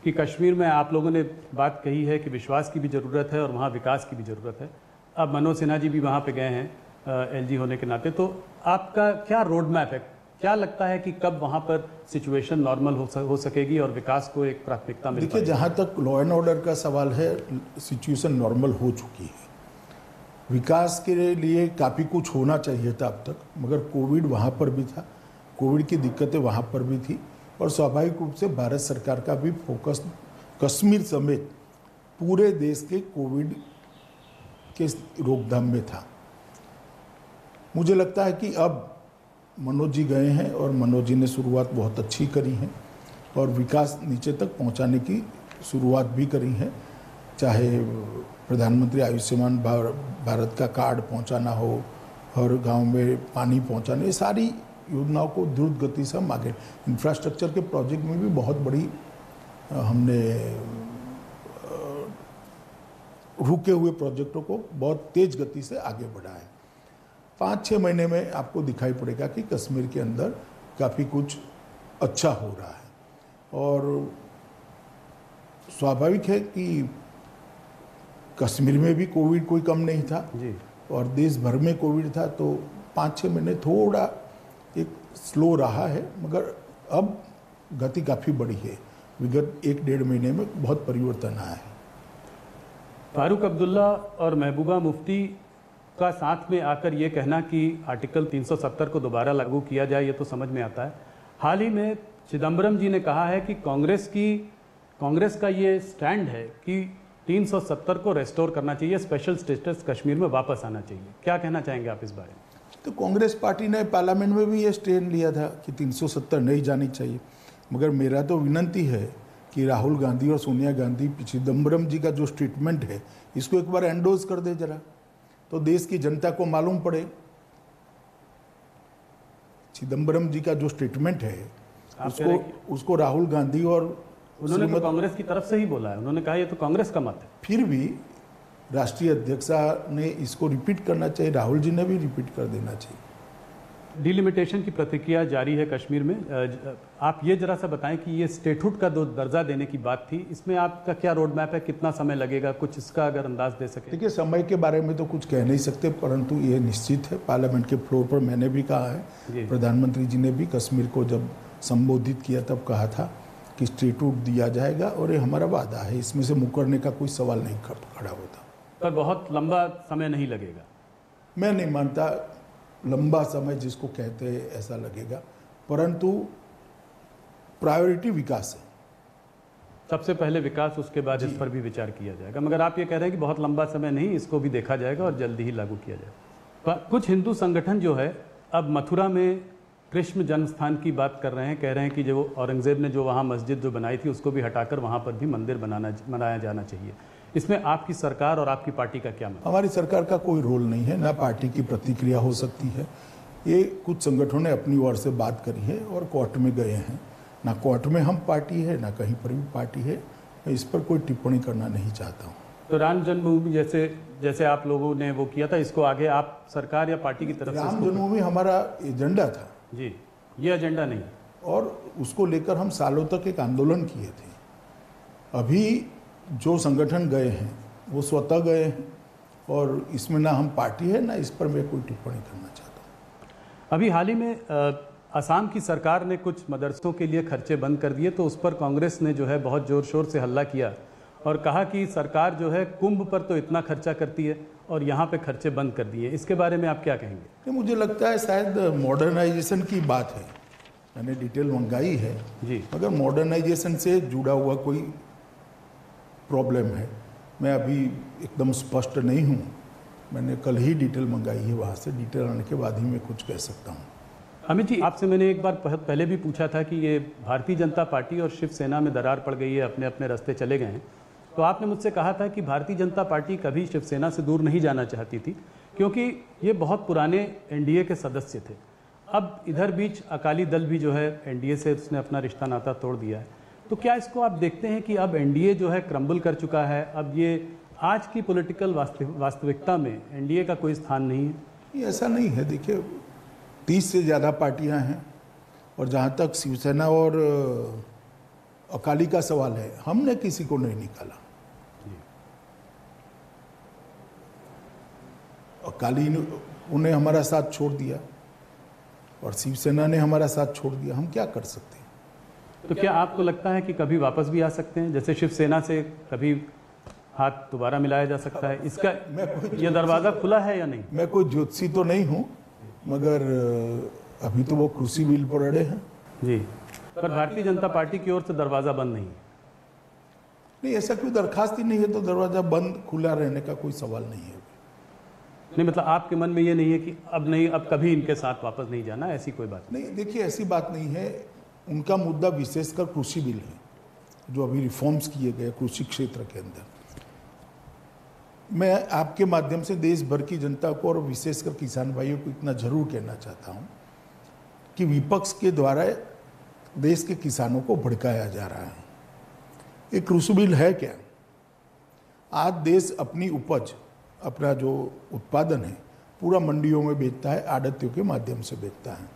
कि कश्मीर में आप लोगों ने बात कही है कि विश्वास की भी ज़रूरत है और वहाँ विकास की भी ज़रूरत है। अब मनोज सिन्हा जी भी वहाँ पे गए हैं एलजी होने के नाते, तो आपका क्या रोड मैप है? क्या लगता है कि कब वहाँ पर सिचुएशन नॉर्मल हो सकेगी और विकास को एक प्राथमिकता मिल पाएगी? देखिए, जहाँ तक लॉ एंड ऑर्डर का सवाल है, सिचुएशन नॉर्मल हो चुकी है। विकास के लिए काफ़ी कुछ होना चाहिए था अब तक, मगर कोविड वहाँ पर भी था, कोविड की दिक्कतें वहाँ पर भी थी और स्वाभाविक रूप से भारत सरकार का भी फोकस कश्मीर समेत पूरे देश के कोविड के रोकथाम में था। मुझे लगता है कि अब मनोज जी गए हैं और मनोज जी ने शुरुआत बहुत अच्छी करी है और विकास नीचे तक पहुंचाने की शुरुआत भी करी है। चाहे प्रधानमंत्री आयुष्मान भारत का कार्ड पहुंचाना हो, हर गांव में पानी पहुंचाना, ये सारी योजनाओं को द्रुत गति से हम आगे, इंफ्रास्ट्रक्चर के प्रोजेक्ट में भी बहुत बड़ी हमने रुके हुए प्रोजेक्टों को बहुत तेज गति से आगे बढ़ाया है। 5-6 महीने में आपको दिखाई पड़ेगा कि कश्मीर के अंदर काफ़ी कुछ अच्छा हो रहा है और स्वाभाविक है कि कश्मीर में भी कोविड कोई कम नहीं था जी, और देश भर में कोविड था, तो 5-6 महीने थोड़ा एक स्लो रहा है, मगर अब गति काफ़ी बढ़ी है। विगत 1-1.5 महीने में बहुत परिवर्तन आया है। फारूक अब्दुल्ला और महबूबा मुफ्ती का साथ में आकर ये कहना कि आर्टिकल 370 को दोबारा लागू किया जाए, ये तो समझ में आता है। हाल ही में चिदम्बरम जी ने कहा है कि कांग्रेस का ये स्टैंड है कि 370 को रेस्टोर करना चाहिए, स्पेशल स्टेटस कश्मीर में वापस आना चाहिए। क्या कहना चाहेंगे आप इस बारे में? तो कांग्रेस पार्टी ने पार्लियामेंट में भी ये स्टैंड लिया था कि 370 नहीं जानी चाहिए, मगर मेरा तो विनंती है कि राहुल गांधी और सोनिया गांधी चिदम्बरम जी का जो स्टेटमेंट है इसको एक बार एंडोज कर दे जरा, तो देश की जनता को मालूम पड़े। चिदम्बरम जी का जो स्टेटमेंट है उसको राहुल गांधी और उन्होंने तो कांग्रेस की तरफ से ही बोला है, उन्होंने कहा ये तो कांग्रेस का मत है। फिर भी राष्ट्रीय अध्यक्षा ने इसको रिपीट करना चाहिए, राहुल जी ने भी रिपीट कर देना चाहिए। डिलिमिटेशन की प्रक्रिया जारी है कश्मीर में। आप ये जरा सा बताएं कि ये स्टेटहुड का दर्जा देने की बात थी, इसमें आपका क्या रोड मैप है, कितना समय लगेगा, कुछ इसका अगर अंदाज दे सके। देखिए, समय के बारे में तो कुछ कह नहीं सकते, परंतु ये निश्चित है, पार्लियामेंट के फ्लोर पर मैंने भी कहा है, प्रधानमंत्री जी ने भी कश्मीर को जब संबोधित किया तब कहा था कि स्टेटहुड दिया जाएगा और ये हमारा वादा है, इसमें से मुकरने का कोई सवाल नहीं खड़ा होता। पर बहुत लंबा समय नहीं लगेगा। मैं नहीं मानता लंबा समय जिसको कहते हैं ऐसा लगेगा, परंतु प्रायोरिटी विकास है। सबसे पहले विकास, उसके बाद इस पर भी विचार किया जाएगा। मगर आप ये कह रहे हैं कि बहुत लंबा समय नहीं, इसको भी देखा जाएगा और जल्दी ही लागू किया जाएगा। कुछ हिंदू संगठन जो है अब मथुरा में कृष्ण जन्मस्थान की बात कर रहे हैं, कह रहे हैं कि जो औरंगजेब ने जो वहाँ मस्जिद जो बनाई थी उसको भी हटाकर वहाँ पर भी मंदिर बनाया जाना चाहिए। इसमें आपकी सरकार और आपकी पार्टी का क्या मतलब? हमारी सरकार का कोई रोल नहीं है, ना पार्टी की प्रतिक्रिया हो सकती है। ये कुछ संगठनों ने अपनी ओर से बात करी है और कोर्ट में गए हैं। ना कोर्ट में हम पार्टी है, ना कहीं पर भी पार्टी है। मैं इस पर कोई टिप्पणी करना नहीं चाहता हूँ। तो राम जन्मभूमि जैसे आप लोगों ने वो किया था, इसको आगे आप सरकार या पार्टी की तरफ से? राम जन्मभूमि हमारा एजेंडा था जी, ये एजेंडा नहीं, और उसको लेकर हम सालों तक एक आंदोलन किए थे। अभी जो संगठन गए हैं वो स्वतः गए हैं, और इसमें ना हम पार्टी है, ना इस पर मैं कोई टिप्पणी करना चाहता हूँ। अभी हाल ही में असम की सरकार ने कुछ मदरसों के लिए खर्चे बंद कर दिए, तो उस पर कांग्रेस ने जो है बहुत जोर शोर से हल्ला किया और कहा कि सरकार जो है कुंभ पर तो इतना खर्चा करती है और यहाँ पे खर्चे बंद कर दिए। इसके बारे में आप क्या कहेंगे? मुझे लगता है शायद मॉडर्नाइजेशन की बात है, मैंने डिटेल मंगाई है जी, मगर मॉडर्नाइजेशन से जुड़ा हुआ कोई प्रॉब्लम है, मैं अभी एकदम स्पष्ट नहीं हूँ। मैंने कल ही डिटेल मंगाई है, वहाँ से डिटेल आने के बाद ही मैं कुछ कह सकता हूँ। अमित जी, आपसे मैंने एक बार पहले भी पूछा था कि ये भारतीय जनता पार्टी और शिवसेना में दरार पड़ गई है, अपने अपने रास्ते चले गए हैं, तो आपने मुझसे कहा था कि भारतीय जनता पार्टी कभी शिवसेना से दूर नहीं जाना चाहती थी, क्योंकि ये बहुत पुराने एनडीए के सदस्य थे। अब इधर बीच अकाली दल भी जो है एनडीए से उसने अपना रिश्ता नाता तोड़ दिया है, तो क्या इसको आप देखते हैं कि अब एनडीए जो है क्रम्बल कर चुका है, अब ये आज की पॉलिटिकल वास्तविकता में एनडीए का कोई स्थान नहीं है? ये ऐसा नहीं है। देखिए, 30 से ज़्यादा पार्टियां हैं, और जहाँ तक शिवसेना और अकाली का सवाल है, हमने किसी को नहीं निकाला। अकाली उन्हें हमारा साथ छोड़ दिया और शिवसेना ने हमारा साथ छोड़ दिया, हम क्या कर सकते हैं? तो क्या आपको लगता है कि कभी वापस भी आ सकते हैं, जैसे शिवसेना से कभी हाथ दोबारा मिलाया जा सकता है? इसका ये दरवाज़ा खुला है या नहीं? मैं कोई ज्योतिषी तो नहीं हूँ, मगर अभी तो वो कृषि बिल पर अड़े हैं जी, पर भारतीय जनता पार्टी की ओर से दरवाज़ा बंद नहीं है। नहीं, ऐसा कोई दरखास्त ही नहीं है, तो दरवाज़ा बंद खुला रहने का कोई सवाल नहीं है। नहीं, मतलब आपके मन में ये नहीं है कि अब नहीं, अब कभी इनके साथ वापस नहीं जाना, ऐसी कोई बात नहीं? देखिए, ऐसी बात नहीं है। उनका मुद्दा विशेषकर कृषि बिल है, जो अभी रिफॉर्म्स किए गए कृषि क्षेत्र के अंदर। मैं आपके माध्यम से देश भर की जनता को और विशेषकर किसान भाइयों को इतना जरूर कहना चाहता हूं कि विपक्ष के द्वारा देश के किसानों को भड़काया जा रहा है। ये कृषि बिल है क्या? आज देश अपनी उपज, अपना जो उत्पादन है, पूरा मंडियों में बेचता है, आड़तियों के माध्यम से बेचता है,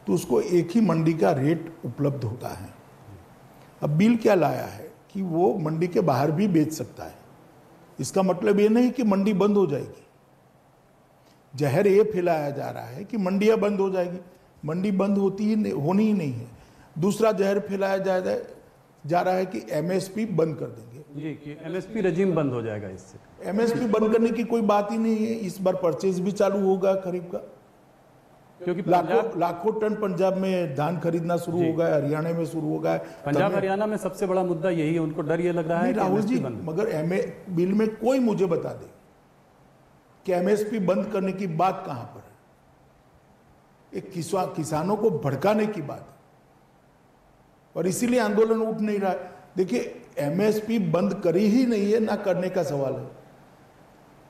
तो उसको एक ही मंडी का रेट उपलब्ध होता है। अब बिल क्या लाया है कि वो मंडी के बाहर भी बेच सकता है। इसका मतलब ये नहीं कि मंडी बंद हो जाएगी। जहर ये फैलाया जा रहा है कि मंडियां बंद हो जाएगी। मंडी बंद होनी ही नहीं है। दूसरा जहर फैलाया जा रहा है कि एमएसपी बंद कर देंगे जी, कि एमएसपी रजीम बंद हो जाएगा इससे। एमएसपी बंद करने की कोई बात ही नहीं है। इस बार परचेज भी चालू होगा खरीफ का, क्योंकि लाखों टन पंजाब में धान खरीदना शुरू हो गया, हरियाणा में शुरू हो गया। पंजाब हरियाणा में सबसे बड़ा मुद्दा यही है, उनको डर ये लग रहा है कि राहुल जी, मगर बिल में कोई मुझे बता दे कि एमएसपी बंद करने की बात कहां पर है। एक किसानों को भड़काने की बात है, और इसीलिए आंदोलन उठ नहीं रहा है। देखिए, एमएसपी बंद करी ही नहीं है, ना करने का सवाल है।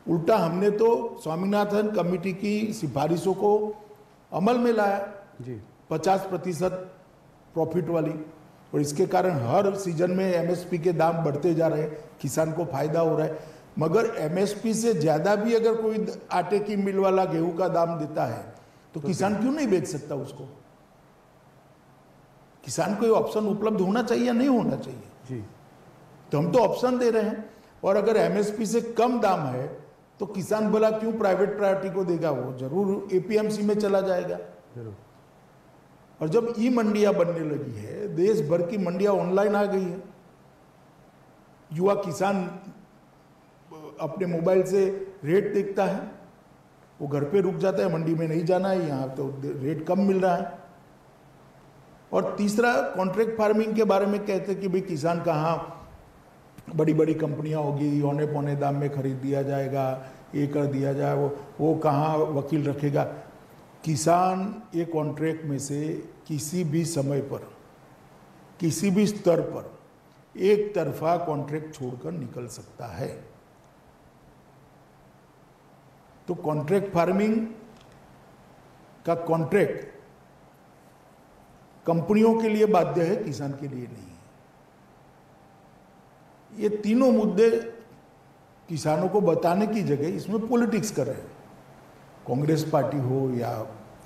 उल्टा हमने तो स्वामीनाथन कमेटी की सिफारिशों को अमल में लाया जी, 50% प्रॉफिट वाली, और इसके कारण हर सीजन में एमएसपी के दाम बढ़ते जा रहे हैं, किसान को फायदा हो रहा है। मगर एमएसपी से ज्यादा भी अगर कोई आटे की मिल वाला गेहूं का दाम देता है तो किसान क्यों नहीं बेच सकता उसको? किसान को ये ऑप्शन उपलब्ध होना चाहिए या नहीं होना चाहिए? जी। तो हम तो ऑप्शन दे रहे हैं, और अगर एमएसपी से कम दाम है तो किसान भला क्यों प्राइवेट प्रायोरिटी को देगा? वो जरूर एपीएमसी में चला जाएगा। जरूर। और जब ई मंडियां बनने लगी है, देश भर की मंडियां ऑनलाइन आ गई है, युवा किसान अपने मोबाइल से रेट देखता है, वो घर पे रुक जाता है, मंडी में नहीं जाना है, यहाँ तो रेट कम मिल रहा है। और तीसरा, कॉन्ट्रैक्ट फार्मिंग के बारे में कहते हैं कि भाई किसान कहाँ, बड़ी बड़ी कंपनियां होगी, औने पौने दाम में खरीद दिया जाएगा, ये कर दिया जाए, वो कहाँ वकील रखेगा? किसान ये कॉन्ट्रैक्ट में से किसी भी समय पर, किसी भी स्तर पर एक तरफा कॉन्ट्रैक्ट छोड़कर निकल सकता है। तो कॉन्ट्रैक्ट फार्मिंग का कॉन्ट्रैक्ट कंपनियों के लिए बाध्य है, किसान के लिए नहीं है। ये तीनों मुद्दे किसानों को बताने की जगह इसमें पॉलिटिक्स कर रहे हैं, कांग्रेस पार्टी हो या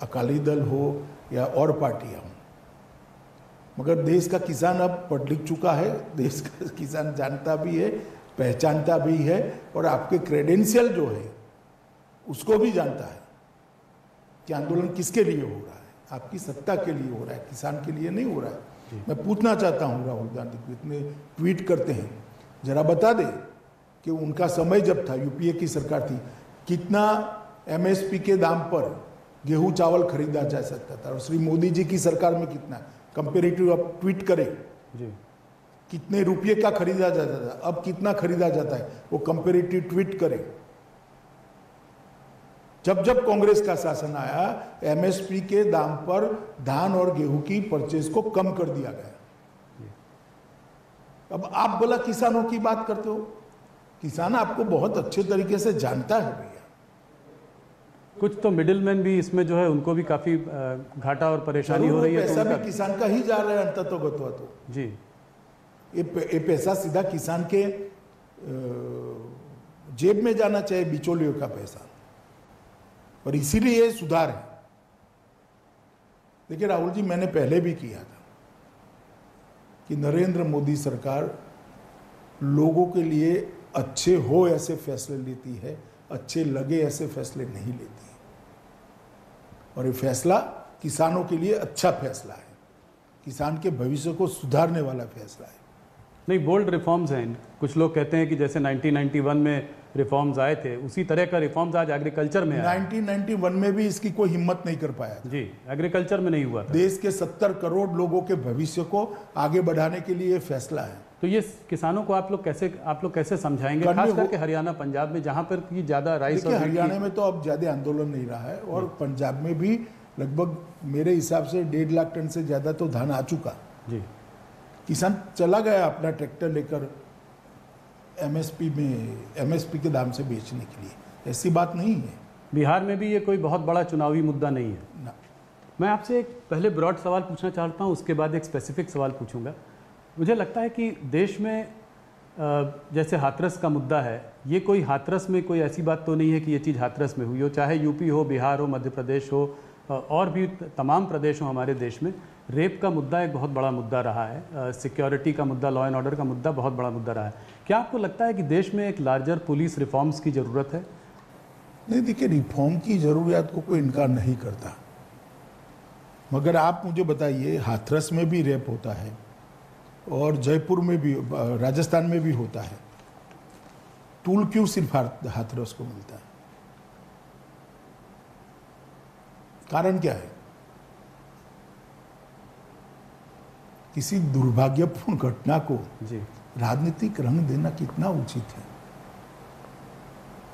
अकाली दल हो या और पार्टियां हो। मगर देश का किसान अब पढ़ लिख चुका है, देश का किसान जानता भी है, पहचानता भी है, और आपके क्रेडेंशियल जो है उसको भी जानता है कि आंदोलन किसके लिए हो रहा है। आपकी सत्ता के लिए हो रहा है, किसान के लिए नहीं हो रहा है। मैं पूछना चाहता हूँ राहुल गांधी को, इतने ट्वीट करते हैं, जरा बता दे कि उनका समय जब था, यूपीए की सरकार थी, कितना एमएसपी के दाम पर गेहूं चावल खरीदा जा सकता था, और श्री मोदी जी की सरकार में कितना, कंपेरेटिव आप ट्वीट करें जी, कितने रुपये का खरीदा जाता था, अब कितना खरीदा जाता है, वो कंपेरेटिव ट्वीट करें। जब जब कांग्रेस का शासन आया, एमएसपी के दाम पर धान और गेहूं की परचेज को कम कर दिया गया। अब आप बोला किसानों की बात करते हो, किसान आपको बहुत अच्छे तरीके से जानता है भैया। कुछ तो मिडिलमैन भी इसमें जो है उनको भी काफी घाटा और परेशानी हो रही है। पैसा तो भी किसान का ही जा रहा है अंततोगत्वा तो। जी, ये पैसा सीधा किसान के जेब में जाना चाहिए, बिचौलियों का पैसा, और इसीलिए ये सुधार है। देखिए राहुल जी, मैंने पहले भी किया था कि नरेंद्र मोदी सरकार लोगों के लिए अच्छे हो ऐसे फैसले लेती है, अच्छे लगे ऐसे फैसले नहीं लेती है। और ये फैसला किसानों के लिए अच्छा फैसला है, किसान के भविष्य को सुधारने वाला फैसला है। नहीं, बोल्ड रिफॉर्म्स हैं। कुछ लोग कहते हैं कि जैसे 1991 में रिफॉर्म्स आए थे, उसी तरह का रिफॉर्म्स आज एग्रीकल्चर में आया। 1991 में भी इसकी कोई हिम्मत नहीं कर पाया था। जी, एग्रीकल्चर में नहीं हुआ था। देश के 70 करोड़ लोगों के भविष्य को आगे बढ़ाने के लिए फैसला है। तो ये किसानों को आप लोग कैसे समझाएंगे, खास करके हरियाणा पंजाब में, जहां पर की ज्यादा राइस और हरियाणा में तो अब ज्यादा आंदोलन नहीं रहा है, और पंजाब में भी लगभग मेरे हिसाब से 1.5 लाख टन से ज्यादा तो धान आ चुका। जी, किसान चला गया अपना ट्रैक्टर लेकर एमएसपी के दाम से बेचने के लिए। ऐसी बात नहीं है। बिहार में भी ये कोई बहुत बड़ा चुनावी मुद्दा नहीं है ना। मैं आपसे एक पहले ब्रॉड सवाल पूछना चाहता हूँ, उसके बाद एक स्पेसिफिक सवाल पूछूंगा। मुझे लगता है कि देश में जैसे हाथरस का मुद्दा है, ये कोई हाथरस में कोई ऐसी बात तो नहीं है कि ये चीज़ हाथरस में हुई हो, चाहे यूपी हो, बिहार हो, मध्य प्रदेश हो, और भी तमाम प्रदेश हो हमारे देश में। रेप का मुद्दा एक बहुत बड़ा मुद्दा रहा है, सिक्योरिटी का मुद्दा, लॉ एंड ऑर्डर का मुद्दा बहुत बड़ा मुद्दा रहा है। क्या आपको लगता है कि देश में एक लार्जर पुलिस रिफॉर्म्स की ज़रूरत है? नहीं, देखिए, रिफॉर्म की ज़रूरियात को कोई इनकार नहीं करता, मगर आप मुझे बताइए, हाथरस में भी रेप होता है और जयपुर में भी, राजस्थान में भी होता है, टूल क्यों सिर्फ हाथरस को मिलता है? कारण क्या है? किसी दुर्भाग्यपूर्ण घटना को जी, राजनीतिक रंग देना कितना उचित है?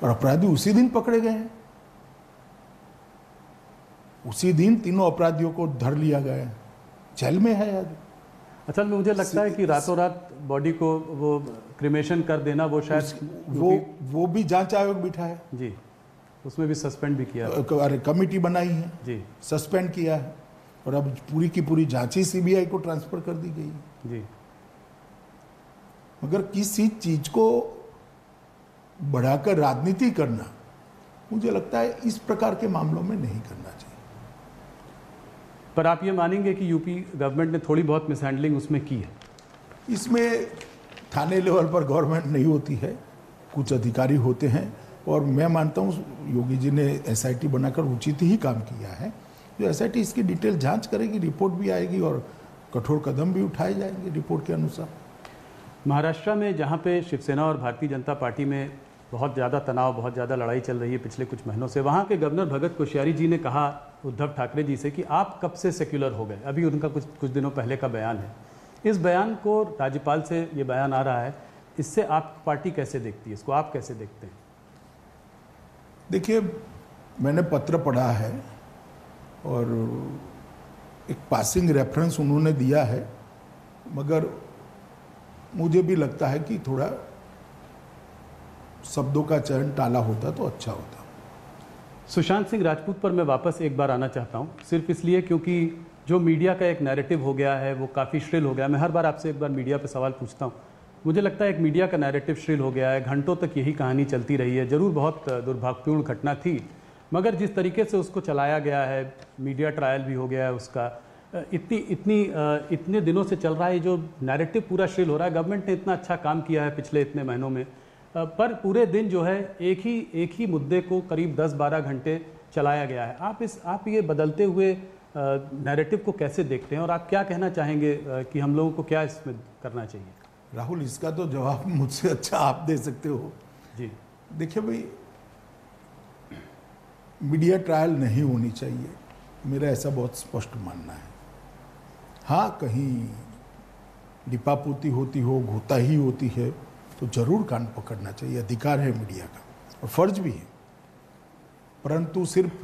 और अपराधी उसी दिन पकड़े गए हैं, उसी दिन तीनों अपराधियों को धर लिया गया है, जेल में है आज। असल में मुझे लगता है कि रातों रात बॉडी को वो क्रिमेशन कर देना, वो शायद वो भी जांच आयोग बिठा है जी, उसमें भी सस्पेंड भी किया, अरे कमेटी बनाई है जी, सस्पेंड किया है, और अब पूरी की पूरी जांच ही सीबीआई को ट्रांसफर कर दी गई है। जी। मगर किसी चीज को बढ़ाकर राजनीति करना, मुझे लगता है इस प्रकार के मामलों में नहीं करना चाहिए। पर आप ये मानेंगे कि यूपी गवर्नमेंट ने थोड़ी बहुत मिसहैंडलिंग उसमें की है? इसमें थाने लेवल पर गवर्नमेंट नहीं होती है, कुछ अधिकारी होते हैं, और मैं मानता हूँ योगी जी ने एसआईटी बनाकर उचित ही काम किया है। जो एसआईटी इसकी डिटेल जांच करेगी, रिपोर्ट भी आएगी और कठोर कदम भी उठाए जाएंगे रिपोर्ट के अनुसार। महाराष्ट्र में जहाँ पे शिवसेना और भारतीय जनता पार्टी में बहुत ज़्यादा तनाव, बहुत ज़्यादा लड़ाई चल रही है पिछले कुछ महीनों से, वहाँ के गवर्नर भगत कोश्यारी जी ने कहा उद्धव ठाकरे जी से कि आप कब से सेक्युलर हो गए। अभी उनका कुछ दिनों पहले का बयान है। इस बयान को, राज्यपाल से ये बयान आ रहा है, इससे आप पार्टी कैसे देखती है, इसको आप कैसे देखते हैं? देखिए, मैंने पत्र पढ़ा है और एक पासिंग रेफरेंस उन्होंने दिया है, मगर मुझे भी लगता है कि थोड़ा शब्दों का चयन टाला होता तो अच्छा होता। सुशांत सिंह राजपूत पर मैं वापस एक बार आना चाहता हूं, सिर्फ इसलिए क्योंकि जो मीडिया का एक नैरेटिव हो गया है वो काफ़ी श्रिल हो गया। मैं हर बार आपसे एक बार मीडिया पे सवाल पूछता हूं, मुझे लगता है एक मीडिया का नैरेटिव श्रिल हो गया है। घंटों तक यही कहानी चलती रही है। जरूर बहुत दुर्भाग्यपूर्ण घटना थी, मगर जिस तरीके से उसको चलाया गया है, मीडिया ट्रायल भी हो गया है उसका, इतने दिनों से चल रहा है जो नैरेटिव पूरा श्रिल हो रहा है। गवर्नमेंट ने इतना अच्छा काम किया है पिछले इतने महीनों में, पर पूरे दिन जो है एक ही मुद्दे को करीब 10-12 घंटे चलाया गया है। आप ये बदलते हुए नैरेटिव को कैसे देखते हैं और आप क्या कहना चाहेंगे कि हम लोगों को क्या इसमें करना चाहिए? राहुल, इसका तो जवाब मुझसे अच्छा आप दे सकते हो जी। देखिए भाई, मीडिया ट्रायल नहीं होनी चाहिए, मेरा ऐसा बहुत स्पष्ट मानना है। हाँ, कहीं लिपापोती होती हो, घोताही होती है तो जरूर कान पकड़ना चाहिए, अधिकार है मीडिया का और फर्ज भी है, परंतु सिर्फ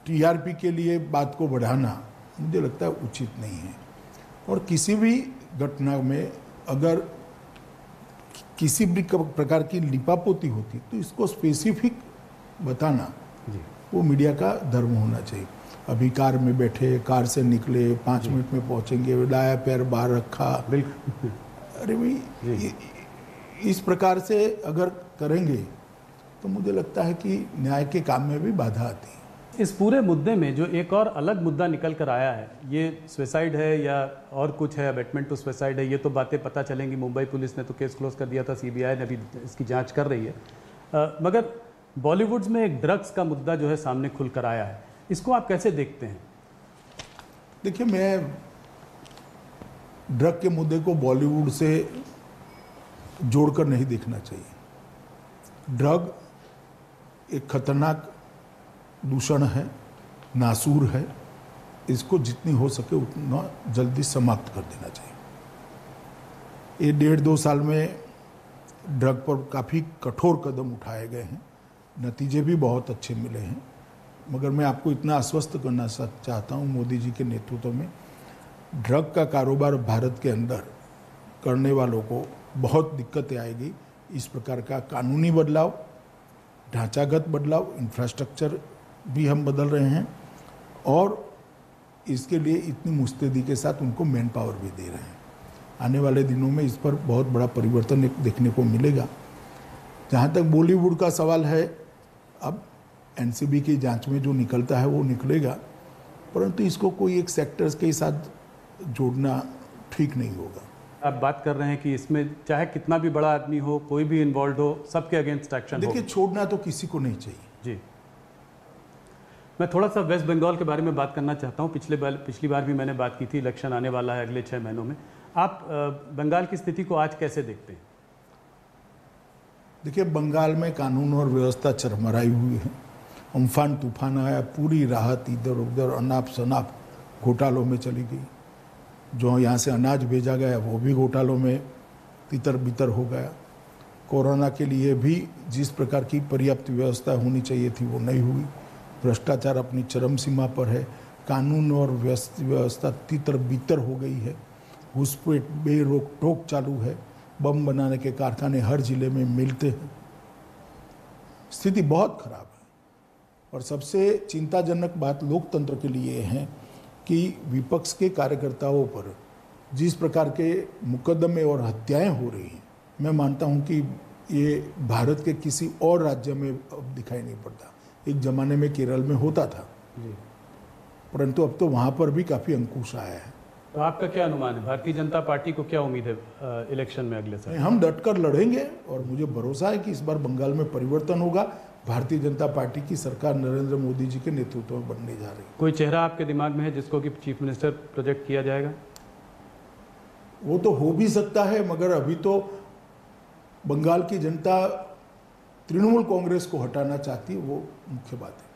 टीआरपी के लिए बात को बढ़ाना मुझे लगता है उचित नहीं है। और किसी भी घटना में अगर किसी भी प्रकार की लिपापोती होती तो इसको स्पेसिफिक बताना वो मीडिया का धर्म होना चाहिए। अभी कार में बैठे, कार से निकले, 5 मिनट में पहुंचेंगे, दाया पैर बाहर रखा, बिल्कुल। अरे भाई, इस प्रकार से अगर करेंगे तो मुझे लगता है कि न्याय के काम में भी बाधा आती है। इस पूरे मुद्दे में जो एक और अलग मुद्दा निकल कर आया है, ये सुसाइड है या और कुछ है, अबेटमेंट टू सुसाइड है, ये तो बातें पता चलेंगी। मुंबई पुलिस ने तो केस क्लोज कर दिया था, सीबीआई ने भी इसकी जांच कर रही है। मगर बॉलीवुड में एक ड्रग्स का मुद्दा जो है सामने खुल कर आया है, इसको आप कैसे देखते हैं? देखिए, मैं ड्रग के मुद्दे को बॉलीवुड से जोड़कर नहीं देखना चाहिए। ड्रग एक खतरनाक दूषण है, नासूर है, इसको जितनी हो सके उतना जल्दी समाप्त कर देना चाहिए। ये 1.5-2 साल में ड्रग पर काफ़ी कठोर कदम उठाए गए हैं, नतीजे भी बहुत अच्छे मिले हैं, मगर मैं आपको इतना आश्वस्त करना चाहता हूँ, मोदी जी के नेतृत्व में ड्रग का कारोबार भारत के अंदर करने वालों को बहुत दिक्कतें आएगी। इस प्रकार का कानूनी बदलाव, ढांचागत बदलाव, इंफ्रास्ट्रक्चर भी हम बदल रहे हैं और इसके लिए इतनी मुस्तैदी के साथ उनको मैन पावर भी दे रहे हैं। आने वाले दिनों में इस पर बहुत बड़ा परिवर्तन देखने को मिलेगा। जहाँ तक बॉलीवुड का सवाल है, अब एनसीबी की जांच में जो निकलता है वो निकलेगा, परंतु इसको कोई एक सेक्टर्स के साथ जोड़ना ठीक नहीं होगा। आप बात कर रहे हैं कि इसमें चाहे कितना भी बड़ा आदमी हो, कोई भी इन्वॉल्व हो, सबके अगेंस्ट एक्शन हो। देखिए, छोड़ना तो किसी को नहीं चाहिए। जी, मैं थोड़ा सा वेस्ट बंगाल के बारे में बात करना चाहता हूँ। पिछली बार भी मैंने बात की थी, इलेक्शन आने वाला है अगले 6 महीनों में। आप बंगाल की स्थिति को आज कैसे देखते हैं? देखिए, बंगाल में कानून और व्यवस्था चरमराई हुई है। अम्फान तूफान आया, पूरी राहत इधर उधर अनाप शनाप घोटालों में चली गई। जो यहाँ से अनाज भेजा गया वो भी घोटालों में तितर बितर हो गया। कोरोना के लिए भी जिस प्रकार की पर्याप्त व्यवस्था होनी चाहिए थी वो नहीं हुई। भ्रष्टाचार अपनी चरम सीमा पर है। कानून और व्यवस्था तितर बितर हो गई है। घुसपैठ बेरोक टोक चालू है। बम बनाने के कारखाने हर जिले में मिलते हैं। स्थिति बहुत खराब है। और सबसे चिंताजनक बात लोकतंत्र के लिए है कि विपक्ष के कार्यकर्ताओं पर जिस प्रकार के मुकदमे और हत्याएं हो रही हैं, मैं मानता हूं कि ये भारत के किसी और राज्य में अब दिखाई नहीं पड़ता। एक जमाने में केरल में होता था, परंतु अब तो वहाँ पर भी काफ़ी अंकुश आया है। तो आपका क्या अनुमान है, भारतीय जनता पार्टी को क्या उम्मीद है इलेक्शन में अगले साल? हम डटकर लड़ेंगे और मुझे भरोसा है कि इस बार बंगाल में परिवर्तन होगा। भारतीय जनता पार्टी की सरकार नरेंद्र मोदी जी के नेतृत्व में बनने जा रही है। कोई चेहरा आपके दिमाग में है जिसको कि चीफ मिनिस्टर प्रोजेक्ट किया जाएगा? वो तो हो भी सकता है, मगर अभी तो बंगाल की जनता तृणमूल कांग्रेस को हटाना चाहती है, वो मुख्य बात है।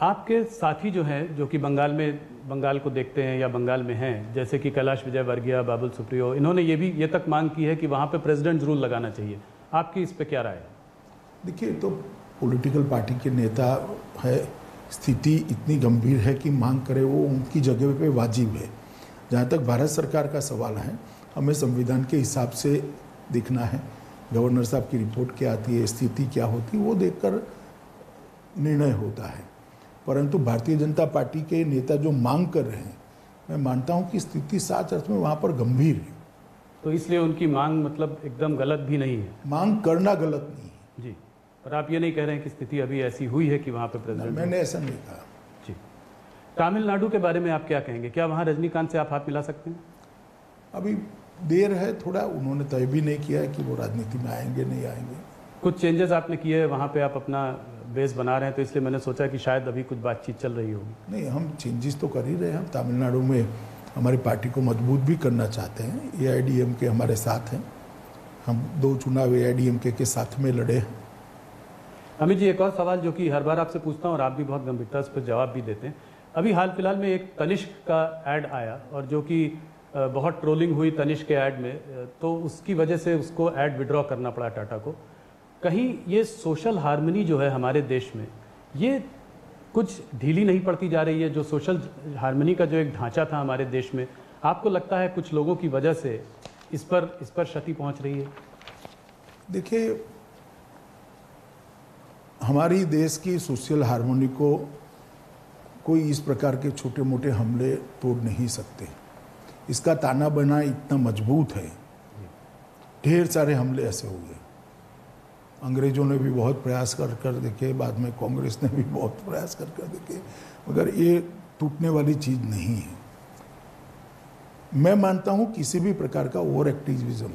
आपके साथी जो हैं, जो कि बंगाल को देखते हैं या बंगाल में हैं, जैसे कि कैलाश विजयवर्गीय, बाबुल सुप्रियो, इन्होंने ये तक मांग की है कि वहाँ पे प्रेसिडेंट रूल लगाना चाहिए। आपकी इस पे क्या राय है? देखिए, तो पॉलिटिकल पार्टी के नेता है, स्थिति इतनी गंभीर है कि मांग करे वो उनकी जगह पे वाजिब है। जहाँ तक भारत सरकार का सवाल है, हमें संविधान के हिसाब से देखना है, गवर्नर साहब की रिपोर्ट क्या आती है, स्थिति क्या होती है, वो देखकर निर्णय होता है। परंतु भारतीय जनता पार्टी के नेता जो मांग कर रहे हैं, मैं मानता हूं कि स्थिति सच अर्थ में वहां पर गंभीर है। तो इसलिए उनकी मांग मतलब एकदम गलत भी नहीं है? मांग करना गलत नहीं है जी, पर आप ये नहीं कह रहे हैं कि स्थिति अभी ऐसी हुई है कि वहां पे प्रेसिडेंट? मैंने ऐसा नहीं कहा जी। तमिलनाडु के बारे में आप क्या कहेंगे? क्या वहाँ रजनीकांत से आप हाथ मिला सकते हैं? अभी देर है थोड़ा, उन्होंने तय भी नहीं किया है कि वो राजनीति में आएंगे नहीं आएंगे। कुछ चेंजेस आपने किए हैं वहाँ पे, आप अपना बेस बना रहे हैं, तो इसलिए मैंने सोचा कि शायद अभी कुछ बातचीत चल रही होगी। नहीं, हम चेंजेस तो कर ही रहे हैं। हम तमिलनाडु में हमारी पार्टी को मजबूत भी करना चाहते हैं। AIADMK हमारे साथ हैं, हम 2 चुनाव AIADMK के साथ में लड़े हैं। अमित जी, एक और सवाल जो कि हर बार आपसे पूछता हूँ और आप भी बहुत गंभीरता से जवाब भी देते हैं। अभी हाल फिलहाल में एक तनिष्क का ऐड आया और जो कि बहुत ट्रोलिंग हुई तनिष्क के ऐड में, तो उसकी वजह से उसको ऐड विड्रॉ करना पड़ा टाटा को। कहीं ये सोशल हार्मनी जो है हमारे देश में, ये कुछ ढीली नहीं पड़ती जा रही है? जो सोशल हार्मनी का जो एक ढांचा था हमारे देश में, आपको लगता है कुछ लोगों की वजह से इस पर क्षति पहुंच रही है? देखिए, हमारी देश की सोशल हार्मनी को कोई इस प्रकार के छोटे मोटे हमले तोड़ नहीं सकते। इसका ताना बना इतना मजबूत है, ढेर सारे हमले ऐसे हुए। अंग्रेजों ने भी बहुत प्रयास कर देखे, बाद में कांग्रेस ने भी बहुत प्रयास कर देखे, मगर ये टूटने वाली चीज़ नहीं है। मैं मानता हूँ किसी भी प्रकार का ओवर एक्टिविज्म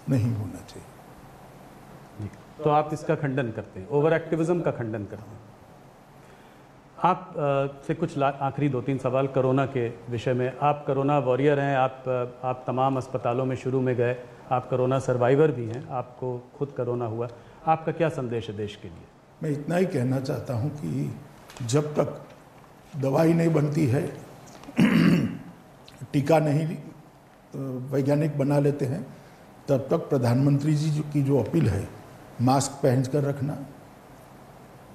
नहीं होना चाहिए। तो आप इसका खंडन करते हैं, ओवर एक्टिविज्म का खंडन करते हैं। आप से कुछ आखिरी 2-3 सवाल कोरोना के विषय में। आप कोरोना वॉरियर हैं, आप तमाम अस्पतालों में शुरू में गए, आप कोरोना सर्वाइवर भी हैं, आपको खुद कोरोना हुआ। आपका क्या संदेश है देश के लिए? मैं इतना ही कहना चाहता हूं कि जब तक दवाई नहीं बनती है, टीका नहीं वैज्ञानिक बना लेते हैं, तब तक प्रधानमंत्री जी की जो अपील है, मास्क पहन कर रखना,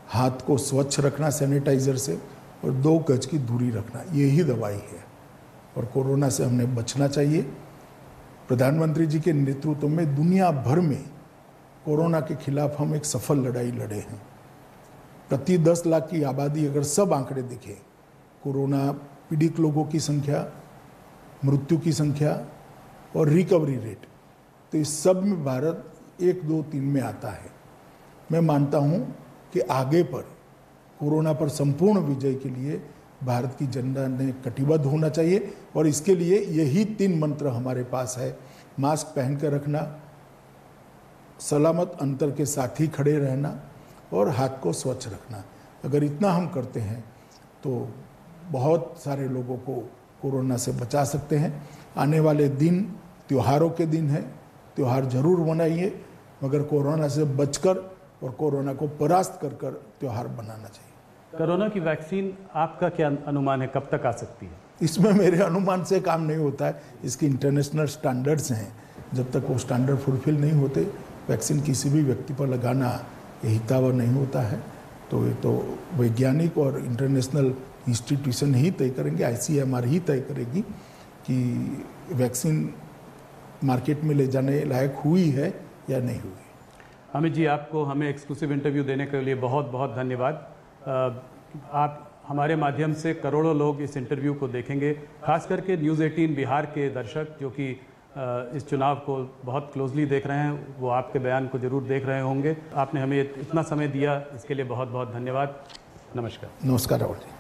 हाथ को स्वच्छ रखना सैनिटाइजर से, और 2 गज की दूरी रखना, यही दवाई है। और कोरोना से हमने बचना चाहिए। प्रधानमंत्री जी के नेतृत्व में दुनिया भर में कोरोना के खिलाफ हम एक सफल लड़ाई लड़े हैं। प्रति 10 लाख की आबादी अगर सब आंकड़े देखें, कोरोना पीड़ित लोगों की संख्या, मृत्यु की संख्या और रिकवरी रेट, तो इस सब में भारत 1, 2, 3 में आता है। मैं मानता हूं कि आगे पर कोरोना पर संपूर्ण विजय के लिए भारत की जनता ने कटिबद्ध होना चाहिए, और इसके लिए यही 3 मंत्र हमारे पास है। मास्क पहन कर रखना, सलामत अंतर के साथ ही खड़े रहना, और हाथ को स्वच्छ रखना। अगर इतना हम करते हैं तो बहुत सारे लोगों को कोरोना से बचा सकते हैं। आने वाले दिन त्योहारों के दिन है, त्यौहार जरूर मनाइए, मगर कोरोना से बचकर और कोरोना को परास्त कर त्यौहार बनाना चाहिए। कोरोना की वैक्सीन आपका क्या अनुमान है, कब तक आ सकती है? इसमें मेरे अनुमान से काम नहीं होता है। इसकी इंटरनेशनल स्टैंडर्ड्स हैं, जब तक वो स्टैंडर्ड फुलफिल नहीं होते, वैक्सीन किसी भी व्यक्ति पर लगाना ये हितावह नहीं होता है। तो ये तो वैज्ञानिक और इंटरनेशनल इंस्टीट्यूशन ही तय करेंगे, ICMR ही तय करेगी कि वैक्सीन मार्केट में ले जाने लायक हुई है या नहीं हुई। अमित जी, आपको हमें एक्सक्लूसिव इंटरव्यू देने के लिए बहुत बहुत धन्यवाद। आप हमारे माध्यम से करोड़ों लोग इस इंटरव्यू को देखेंगे, खास करके न्यूज़ 18 बिहार के दर्शक जो कि इस चुनाव को बहुत क्लोजली देख रहे हैं, वो आपके बयान को जरूर देख रहे होंगे। आपने हमें इतना समय दिया, इसके लिए बहुत बहुत धन्यवाद। नमस्कार। नमस्कार राहुल जी।